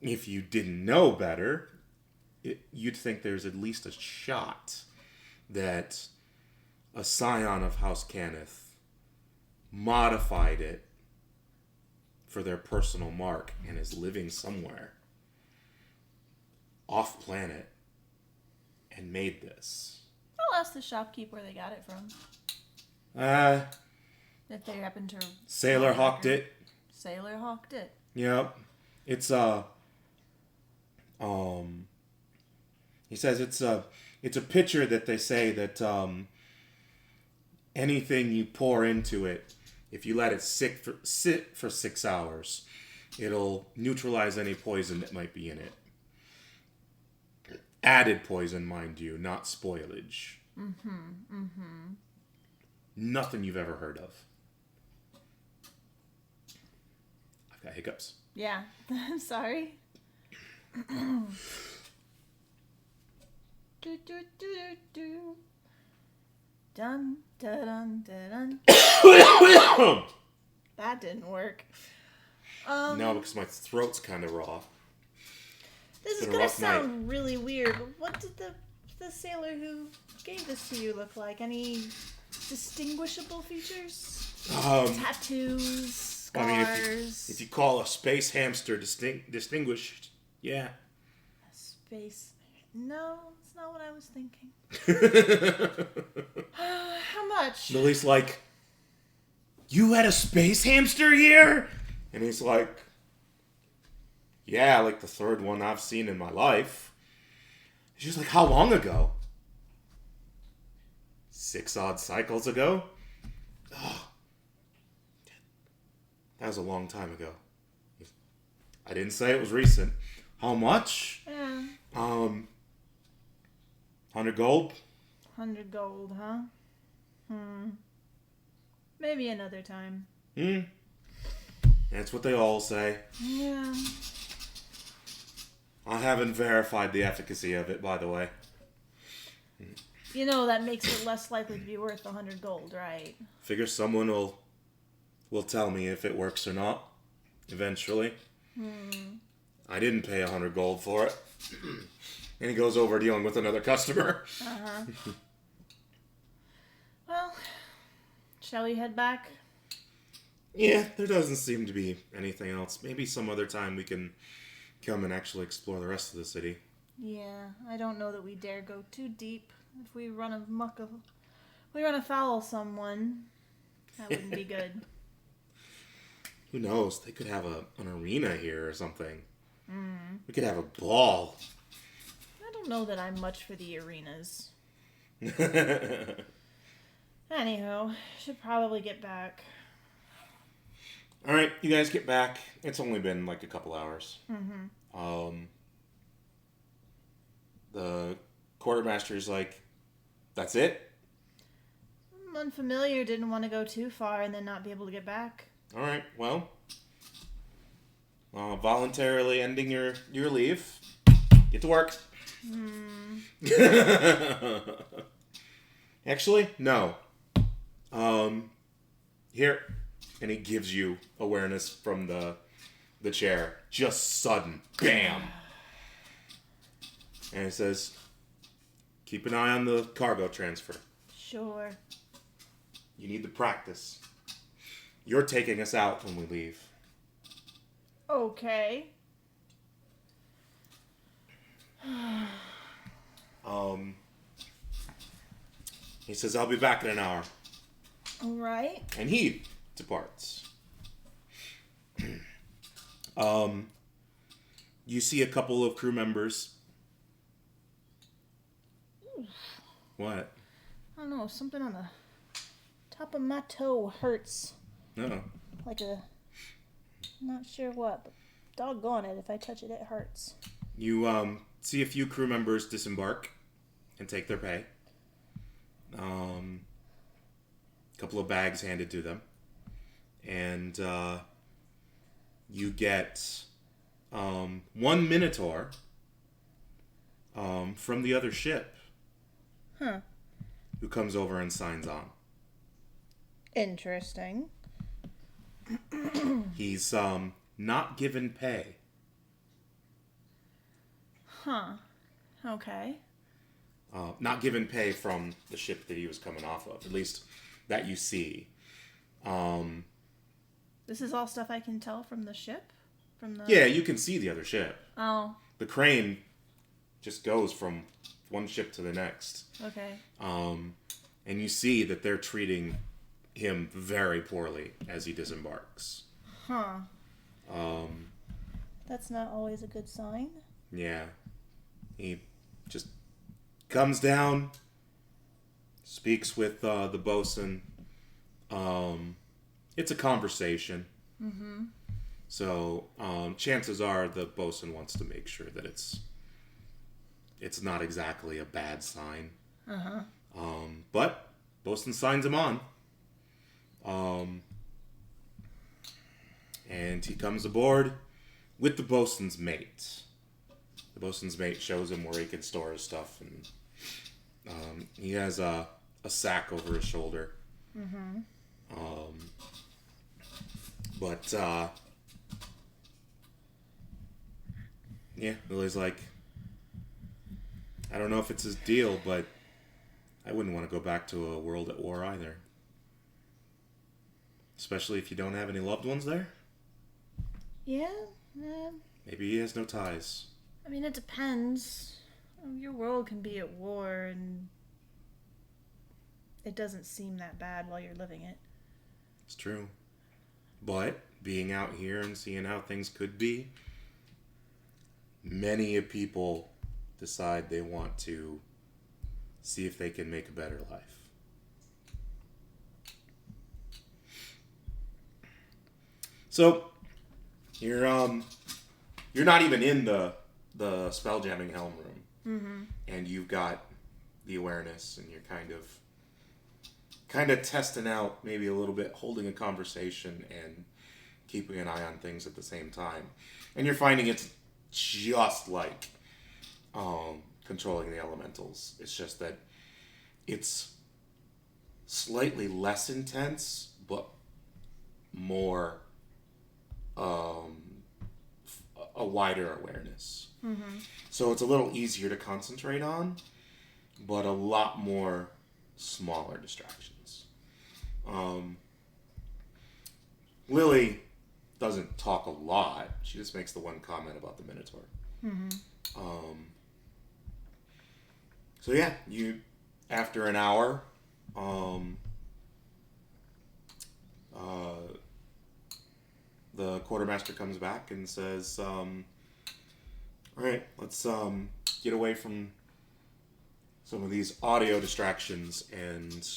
If you didn't know better, you'd think there's at least a shot that a scion of House Cannith modified it for their personal mark and is living somewhere off planet and made this.
I'll ask the shopkeep where they got it from. If they happen to...
Sailor hawked it.
Sailor hawked it.
Yep. It's he says it's a pitcher that they say that anything you pour into it, if you let it sit for 6 hours, it'll neutralize any poison that might be in it. Added poison, mind you, not spoilage. Nothing you've ever heard of. I've got hiccups.
Yeah, I'm sorry. Do, do, do, do. Dun, dun, dun, dun, dun. That didn't work.
No, because my throat's kind of raw.
This is gonna sound really weird, but what did the sailor who gave this to you look like? Any distinguishable features? Tattoos, scars?
I mean, if you call a space hamster distinguished, yeah.
A space... No, it's not what I was thinking. How much?
Lily's like, you had a space hamster here? And he's like, yeah, like the third one I've seen in my life. She's like, how long ago? 6 odd cycles ago? Oh, that was a long time ago. I didn't say it was recent. How much?
Yeah.
100 gold?
100 gold, huh? Maybe another time.
That's what they all say.
Yeah.
I haven't verified the efficacy of it, by the way.
You know, that makes it less likely to be worth 100 gold, right?
Figure someone will tell me if it works or not, eventually. I didn't pay 100 gold for it. And he goes over dealing with another customer.
Well, shall we head back?
Yeah, there doesn't seem to be anything else. Maybe some other time we can come and actually explore the rest of the city.
Yeah, I don't know that we dare go too deep. If we run afoul of someone, that wouldn't be good.
Who knows? They could have an arena here or something. We could have a ball.
I don't know that I'm much for the arenas. Anyhow, should probably get back.
All right, you guys get back. It's only been like a couple hours. The quartermaster's like, that's it?
Unfamiliar, didn't want to go too far and then not be able to get back.
All right, well, voluntarily ending your leave. Get to work. Actually, no. Here. And he gives you awareness from the chair. Just sudden. Bam! And he says, keep an eye on the cargo transfer.
Sure.
You need to practice. You're taking us out when we leave.
Okay.
He says, I'll be back in an hour.
All right.
And he departs. You see a couple of crew members.
Ooh.
What?
I don't know, something on the top of my toe hurts.
No.
Like not sure what, but doggone it, if I touch it, it hurts.
You see a few crew members disembark and take their pay. A couple of bags handed to them. And you get one Minotaur from the other ship. Who comes over and signs on.
Interesting.
He's not given pay.
Huh. Okay.
Not given pay from the ship that he was coming off of, at least that you see.
This is all stuff I can tell from the ship?
Yeah, you can see the other ship.
Oh.
The crane just goes from one ship to the next.
Okay.
And you see that they're treating him very poorly as he disembarks.
Huh. That's not always a good sign.
Yeah. He just comes down, speaks with the bosun. It's a conversation. Mm-hmm. So chances are the bosun wants to make sure that it's not exactly a bad sign.
Uh-huh.
But bosun signs him on. And he comes aboard with the bosun's mate. The bosun's mate shows him where he can store his stuff, and he has a sack over his shoulder. Mm-hmm. But yeah, Lily's like, I don't know if it's his deal, but I wouldn't want to go back to a world at war either. Especially if you don't have any loved ones there.
Yeah.
Maybe he has no ties.
I mean, it depends. Your world can be at war, and it doesn't seem that bad while you're living it.
It's true. But being out here and seeing how things could be, many people decide they want to see if they can make a better life. So, you're not even in the spelljamming helm room. Mm-hmm. And you've got the awareness, and you're kind of testing out, maybe a little bit, holding a conversation and keeping an eye on things at the same time. And you're finding it's just like controlling the elementals. It's just that it's slightly less intense, but more a wider awareness. Mm-hmm. So it's a little easier to concentrate on, but a lot more smaller distractions. Lily doesn't talk a lot. She just makes the one comment about the Minotaur. Mm-hmm. So yeah, you, after an hour, the quartermaster comes back and says, all right, let's get away from some of these audio distractions and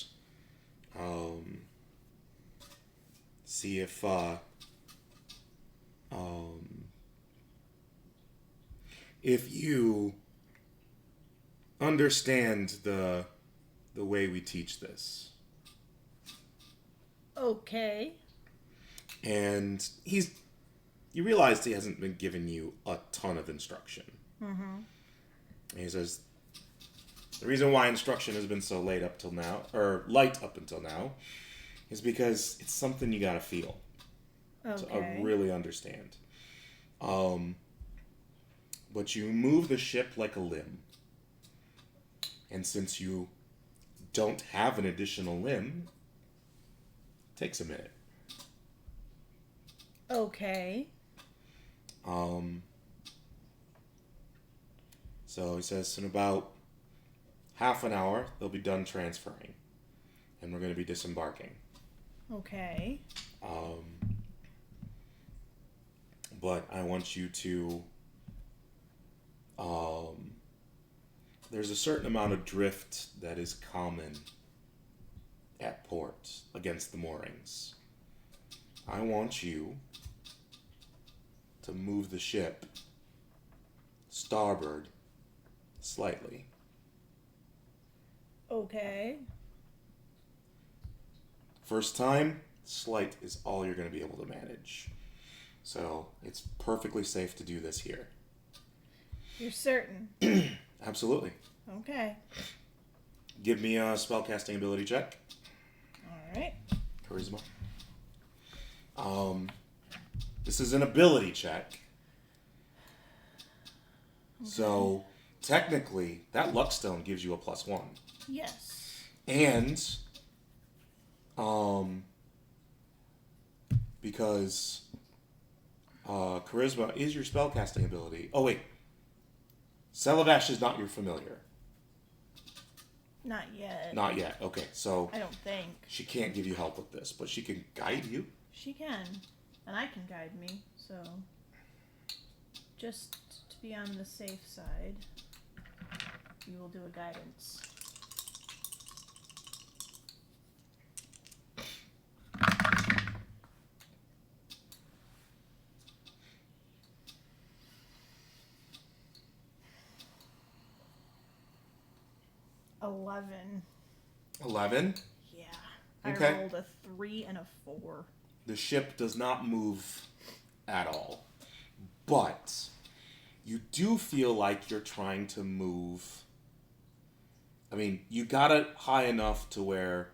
see if you understand the way we teach this.
Okay.
And you realize he hasn't been giving you a ton of instruction. Mm-hmm. And he says, the reason why instruction has been so light up until now, is because it's something you gotta feel.
Okay.
To really understand. But you move the ship like a limb. And since you don't have an additional limb, it takes a minute.
Okay.
So he says in about half an hour, they'll be done transferring. And we're going to be disembarking.
Okay.
But I want you to... there's a certain amount of drift that is common at port against the moorings. I want you to move the ship starboard slightly.
Okay.
First time, slight is all you're going to be able to manage. So it's perfectly safe to do this here.
You're certain?
Absolutely.
Okay.
Give me a spellcasting ability check.
All right.
Charisma. This is an ability check. Okay. So, technically, that Luckstone gives you a +1.
Yes.
And, because Charisma is your spellcasting ability. Oh, wait. Celevash is not your familiar.
Not yet.
Not yet. Okay, so...
I don't think.
She can't give you help with this, but she can guide you.
She can. And I can guide me, so... Just to be on the safe side, you will do a guidance.
$11?
Yeah.
Okay.
I rolled a 3 and a 4.
The ship does not move at all. But you do feel like you're trying to move. I mean, you got it high enough to where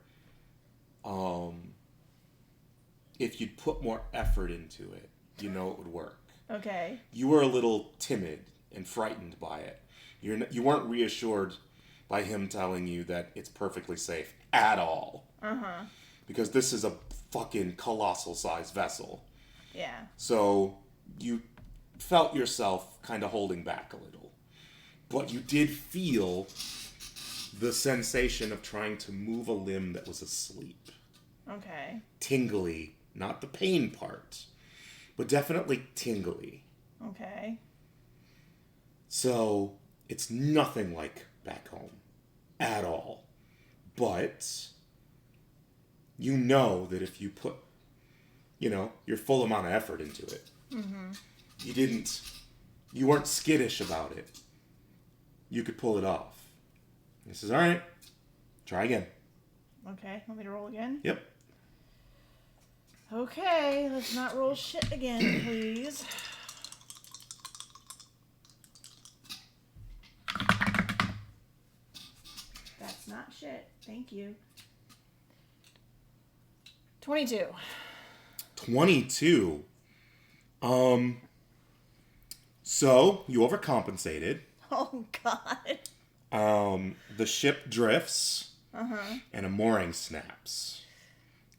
if you'd put more effort into it, you know it would work.
Okay.
You were a little timid and frightened by it. You weren't reassured by him telling you that it's perfectly safe at all.
Uh-huh.
Because this is a fucking colossal sized vessel.
Yeah.
So you felt yourself kind of holding back a little. But you did feel the sensation of trying to move a limb that was asleep.
Okay.
Tingly. Not the pain part, but definitely tingly.
Okay.
So it's nothing like back home. At all. But you know that if you put, your full amount of effort into it, you weren't skittish about it. You could pull it off. He says, all right, try again.
Okay, want me to roll again?
Yep.
Okay, let's not roll shit again, please. That's not shit. Thank you. 22.
22. So you overcompensated.
Oh, God.
The ship drifts.
Uh-huh.
And a mooring snaps.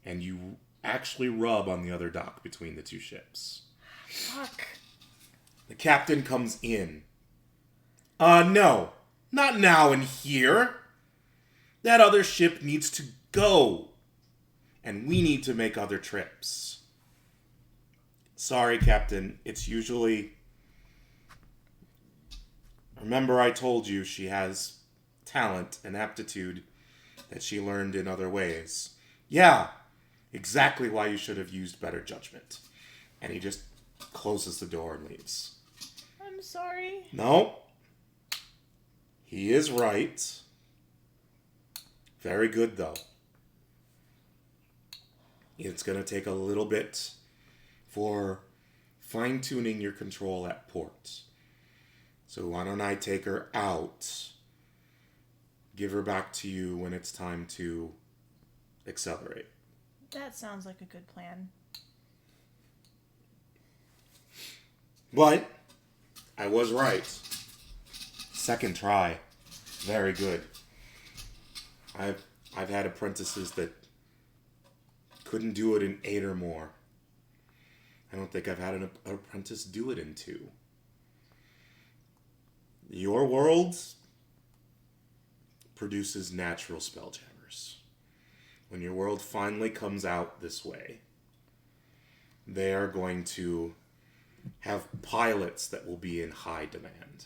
And you actually rub on the other dock between the two ships.
Fuck.
The captain comes in. No. Not now and here. That other ship needs to go. And we need to make other trips. Sorry, Captain. It's usually... Remember I told you she has talent and aptitude that she learned in other ways. Yeah, exactly why you should have used better judgment. And he just closes the door and leaves.
I'm sorry.
No. He is right. Very good, though. It's going to take a little bit for fine-tuning your control at port. So why don't I take her out, give her back to you when it's time to accelerate.
That sounds like a good plan.
But I was right. Second try. Very good. I've had apprentices that couldn't do it in 8 or more. I don't think I've had an apprentice do it in 2. Your world produces natural spelljammers. When your world finally comes out this way, they are going to have pilots that will be in high demand.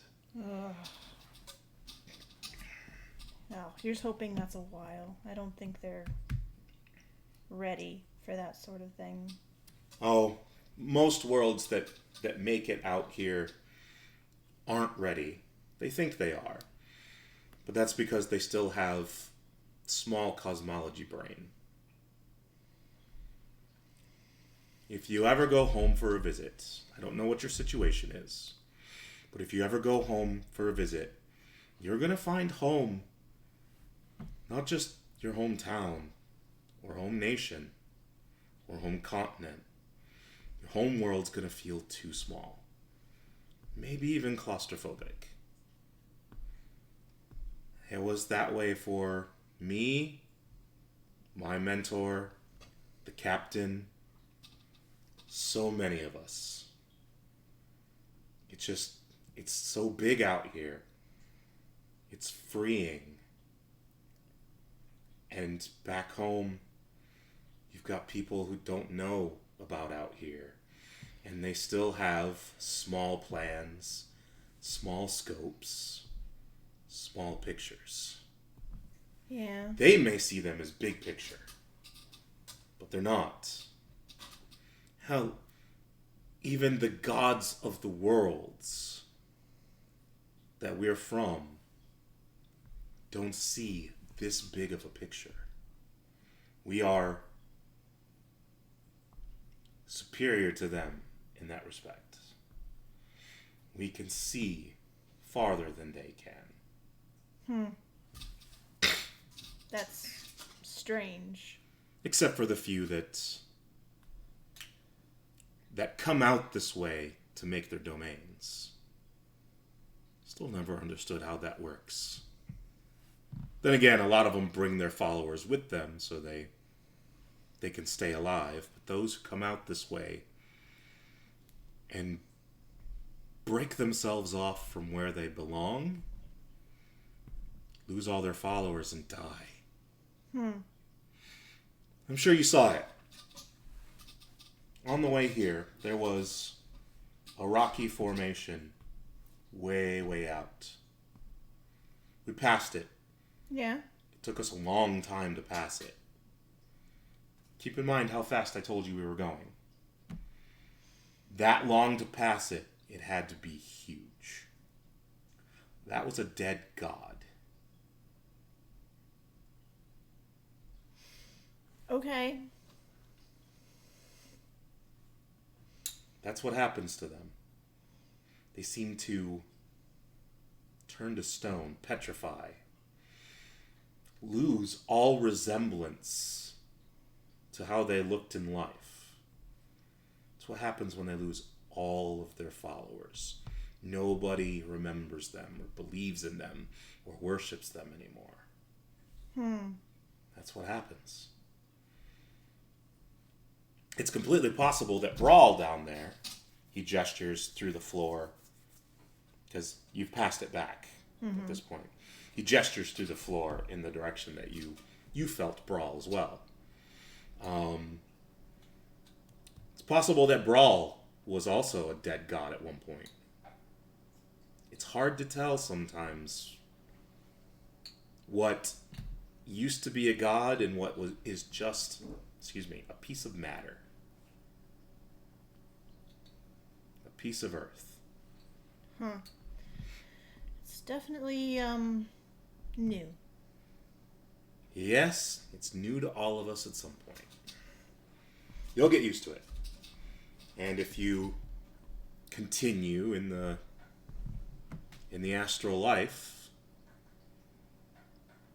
Now, here's hoping that's a while. I don't think they're ready for that sort of thing.
Oh, most worlds that make it out here aren't ready. They think they are. But that's because they still have small cosmology brain. If you ever go home for a visit, I don't know what your situation is, but if you ever go home for a visit, you're going to find home, not just your hometown, or home nation, or home continent, your home world's going to feel too small. Maybe even claustrophobic. It was that way for me, my mentor, the captain, so many of us. It's so big out here. It's freeing. And back home, you've got people who don't know about out here. And they still have small plans, small scopes, small pictures.
Yeah.
They may see them as big picture, but they're not. Hell, even the gods of the worlds that we're from don't see this big of a picture. We are superior to them in that respect. We can see farther than they can.
That's strange.
Except for the few that come out this way to make their domains. Still never understood how that works. Then again, a lot of them bring their followers with them so they can stay alive. But those who come out this way and break themselves off from where they belong, lose all their followers and die. I'm sure you saw it. On the way here, there was a rocky formation way, way out. We passed it.
Yeah.
It took us a long time to pass it. Keep in mind how fast I told you we were going. That long to pass it, it had to be huge. That was a dead god.
Okay.
That's what happens to them. They seem to turn to stone, petrify, lose all resemblance to how they looked in life. That's what happens when they lose all of their followers. Nobody remembers them or believes in them or worships them anymore. That's what happens. It's completely possible that Brawl down there, he gestures through the floor, because you've passed it back at this point. He gestures through the floor in the direction that you felt Brawl as well. It's possible that Brawl was also a dead god at one point. It's hard to tell sometimes what used to be a god and what is just, a piece of matter. A piece of earth.
It's definitely, new.
Yes, it's new to all of us at some point. You'll get used to it. And if you continue in the astral life,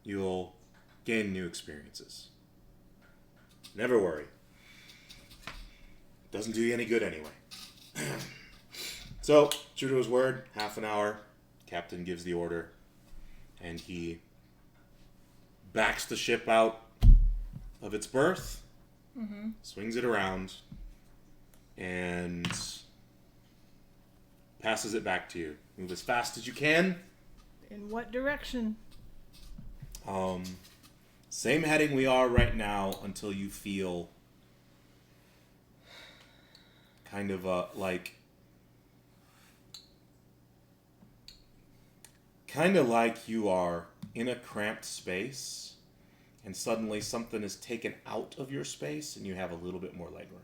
you'll gain new experiences. Never worry. Doesn't do you any good anyway. So, true to his word, half an hour, Captain gives the order, and he backs the ship out of its berth, swings it around, and passes it back to you. Move as fast as you can.
In what direction?
Same heading we are right now until you feel kind of like you are in a cramped space and suddenly something is taken out of your space and you have a little bit more leg room.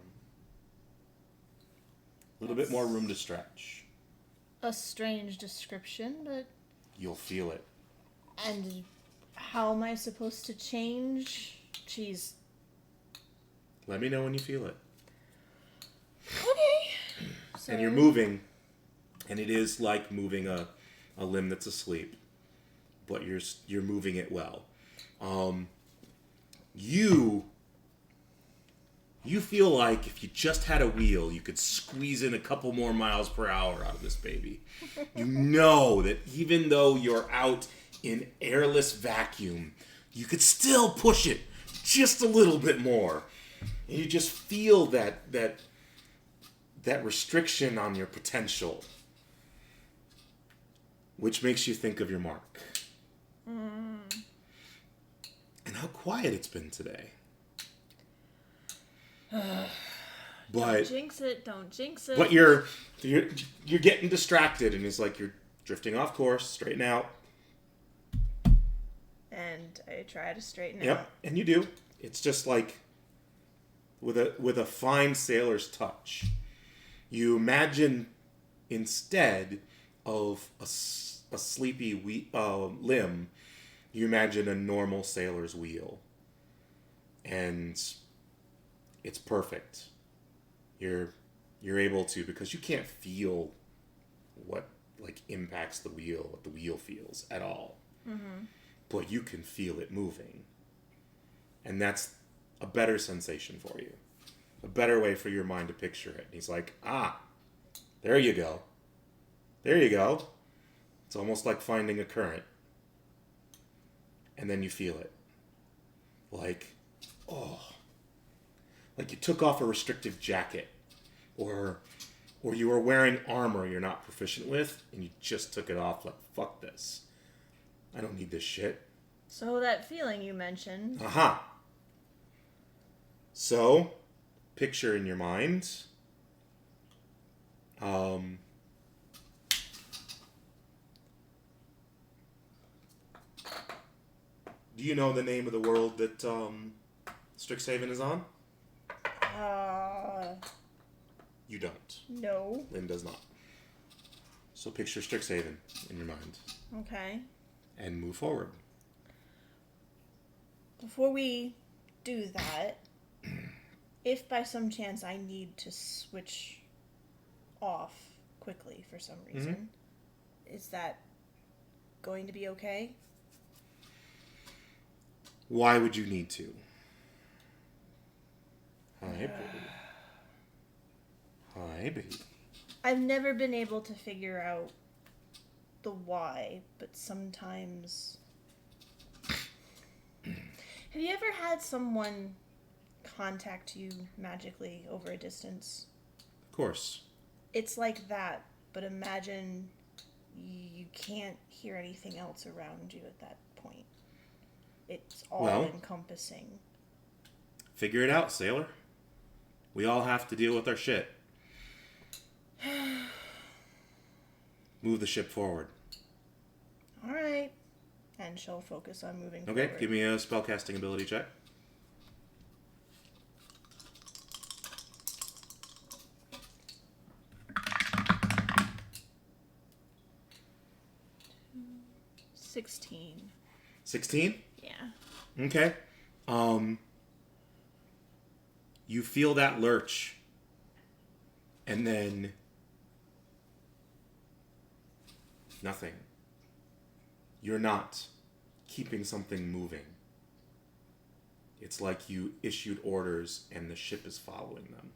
A little bit more room to stretch.
A strange description, but...
You'll feel it.
And how am I supposed to change? Jeez.
Let me know when you feel it.
Okay. So...
And you're moving, and it is like moving a limb that's asleep, but you're moving it well. You feel like if you just had a wheel, you could squeeze in a couple more miles per hour out of this baby. You know that even though you're out in airless vacuum, you could still push it just a little bit more. And you just feel that restriction on your potential, which makes you think of your mark. And how quiet it's been today.
Don't jinx it.
But you're getting distracted, and it's like you're drifting off course. Straighten out.
And I try to straighten out.
Yep, and you do. It's just like with a fine sailor's touch. You imagine instead of a sleepy limb, you imagine a normal sailor's wheel, and it's perfect. You're able to, because you can't feel what like impacts the wheel, what the wheel feels at all. Mm-hmm. But you can feel it moving. And that's a better sensation for you. A better way for your mind to picture it. And he's like, there you go. There you go. It's almost like finding a current. And then you feel it. Like you took off a restrictive jacket. Or you were wearing armor you're not proficient with, and you just took it off like, fuck this. I don't need this shit.
So that feeling you mentioned.
Aha. So, picture in your mind. Do you know the name of the world that Strixhaven is on? You don't.
No.
Lynn does not. So picture Strixhaven in your mind.
Okay.
And move forward.
Before we do that, if by some chance I need to switch off quickly for some reason, is that going to be okay?
Why would you need to? Hi, baby. Hi, baby.
I've never been able to figure out the why, but sometimes... Have you ever had someone contact you magically over a distance?
Of course.
It's like that, but imagine you can't hear anything else around you at that point. It's all encompassing.
Figure it out, sailor. We all have to deal with our shit. Move the ship forward.
All right. And she'll focus on moving forward.
Okay, give me a spellcasting ability check.
$16.
16?
Yeah.
Okay. You feel that lurch. And then nothing. You're not keeping something moving. It's like you issued orders and the ship is following them.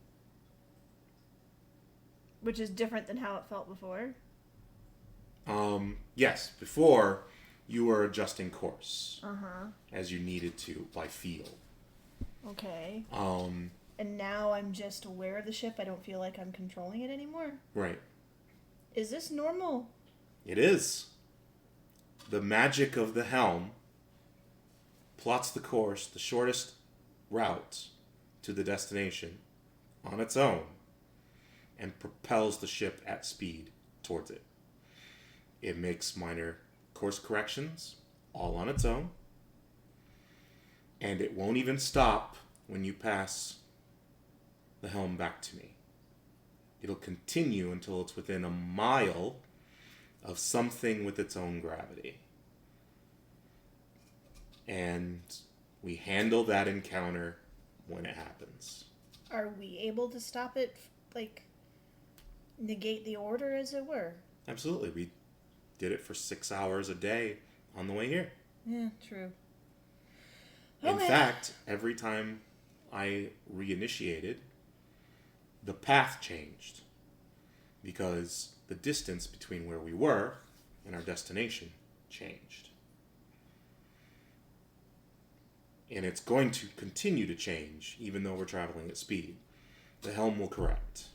Which is different than how it felt before?
Yes. Before, you were adjusting course.
Uh-huh.
As you needed to by feel.
Okay. And now I'm just aware of the ship. I don't feel like I'm controlling it anymore.
Right.
Is this normal?
It is. The magic of the helm plots the course, the shortest route to the destination on its own, and propels the ship at speed towards it. It makes minor course corrections all on its own, and it won't even stop when you pass the helm back to me. It'll continue until it's within a mile of something with its own gravity. And we handle that encounter when it happens.
Are we able to stop it, like, negate the order, as it were?
Absolutely. We did it for 6 hours a day on the way here.
Yeah, true.
In fact, every time I reinitiated, the path changed. Because the distance between where we were and our destination changed. And it's going to continue to change, even though we're traveling at speed. The helm will correct.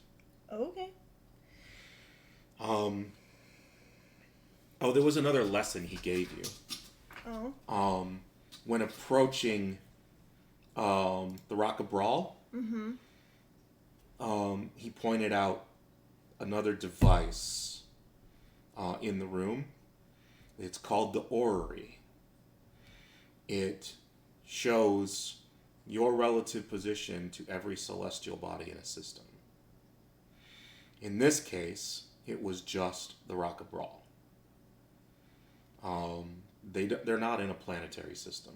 Okay.
Oh, there was another lesson he gave you.
Oh.
When approaching the Rock of Brawl, he pointed out another device in the room. It's called the Orrery. It shows your relative position to every celestial body in a system. In this case, it was just the Rock of Brawl. They're not in a planetary system.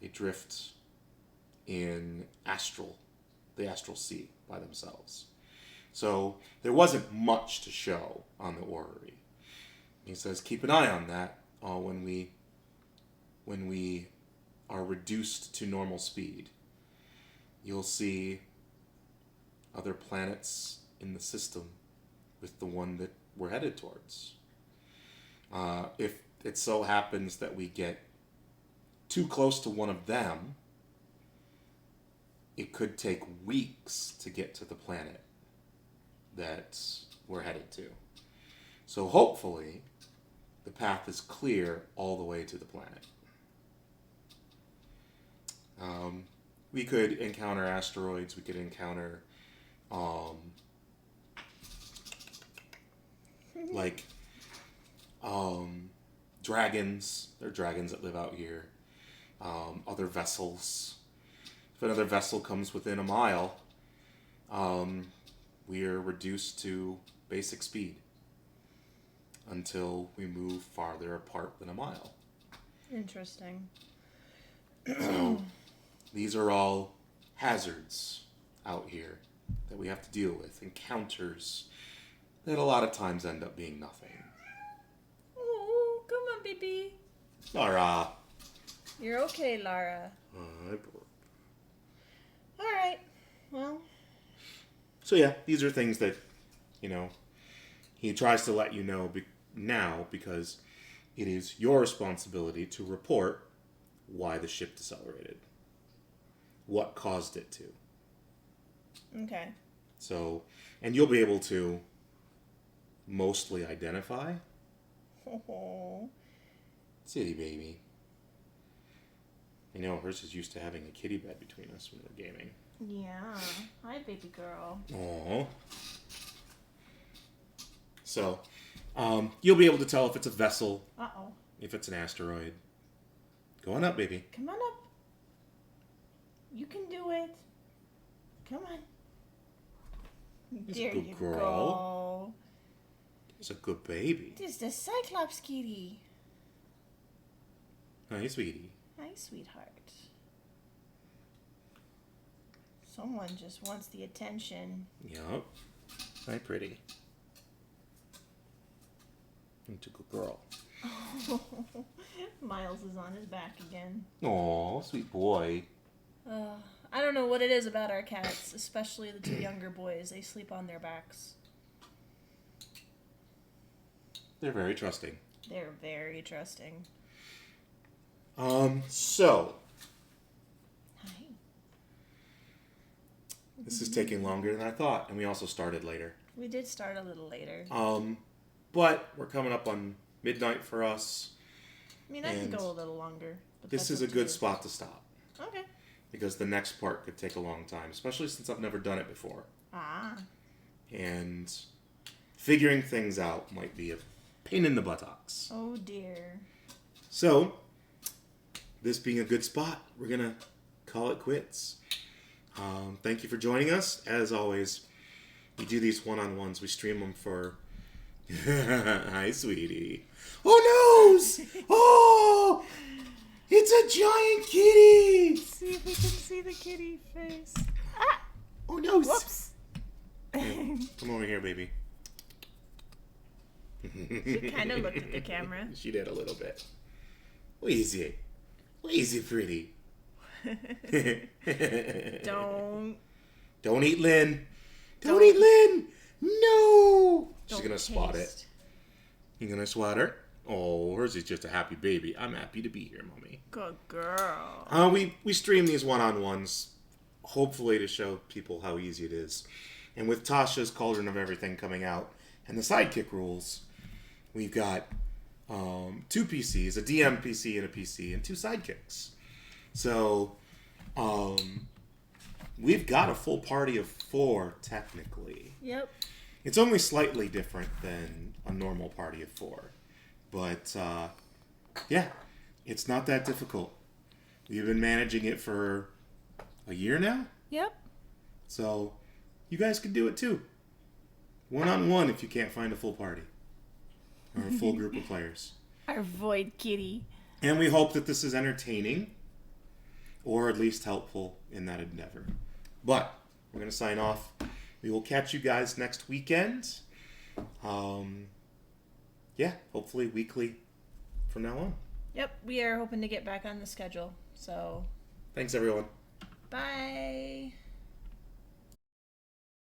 They drift in the astral sea by themselves. So there wasn't much to show on the Orrery. He says, keep an eye on that when we are reduced to normal speed. You'll see other planets in the system with the one that we're headed towards. If it so happens that we get too close to one of them, it could take weeks to get to the planet that we're headed to. So hopefully, the path is clear all the way to the planet. We could encounter asteroids. We could encounter, dragons. There are dragons that live out here. Other vessels. If another vessel comes within a mile, we are reduced to basic speed until we move farther apart than a mile.
Interesting.
So these are all hazards out here that we have to deal with, encounters that a lot of times end up being nothing.
Oh, come on, baby.
Lara.
You're okay, Lara. All right. Well.
So yeah, these are things that, he tries to let you know now because it is your responsibility to report why the ship decelerated. What caused it to.
Okay.
So, and you'll be able to mostly identify.
Oh.
City baby. I know, hers is used to having a kitty bed between us when we're gaming.
Yeah. Hi, baby girl.
Aww. So, you'll be able to tell if it's a vessel.
Uh-oh.
If it's an asteroid. Go on up, baby.
Come on up. You can do it. Come on.
There you go. It's a good baby.
This is the Cyclops kitty.
Hi, sweetie.
Hi, sweetheart. Someone just wants the attention.
Yup. Hi, pretty. It's a good girl.
Miles is on his back again.
Aw, sweet boy.
I don't know what it is about our cats, especially the two younger boys. They sleep on their backs.
They're very trusting.
They're very trusting.
So.
Hi.
This is taking longer than I thought, and we also started later.
We did start a little later.
But we're coming up on midnight for us.
I mean, I could go a little longer. But
this is a good spot to stop.
Okay.
Because the next part could take a long time, especially since I've never done it before.
Ah.
And figuring things out might be a pain in the buttocks.
Oh, dear.
So, this being a good spot, we're going to call it quits. Thank you for joining us. As always, we do these one-on-ones. We stream them for... Hi, sweetie. Oh, no! Oh! It's a giant kitty!
Let's see if we can see the kitty face. Ah!
Oh, no!
Whoops!
Here, come over here, baby.
She kind of looked at the camera.
She did a little bit. Easy. Easy, pretty. Don't eat Lynn. Don't eat Lynn. No. She's going to spot it. You going to swat her? Oh, hers is just a happy baby. I'm happy to be here, Mommy.
Good girl.
We stream these one-on-ones, hopefully to show people how easy it is. And with Tasha's Cauldron of Everything coming out and the sidekick rules, we've got 2 PCs, a DM PC and a PC, and 2 sidekicks. So, we've got a full party of 4, technically.
Yep.
It's only slightly different than a normal party of 4. But, yeah, it's not that difficult. We've been managing it for a year now.
Yep.
So, you guys can do it too. One-on-one if you can't find a full party. Or a full group of players.
Our void kitty.
And we hope that this is entertaining. Or at least helpful in that endeavor. But, we're going to sign off. We will catch you guys next weekend. Yeah, hopefully weekly from now on.
Yep, we are hoping to get back on the schedule. So,
thanks, everyone.
bye.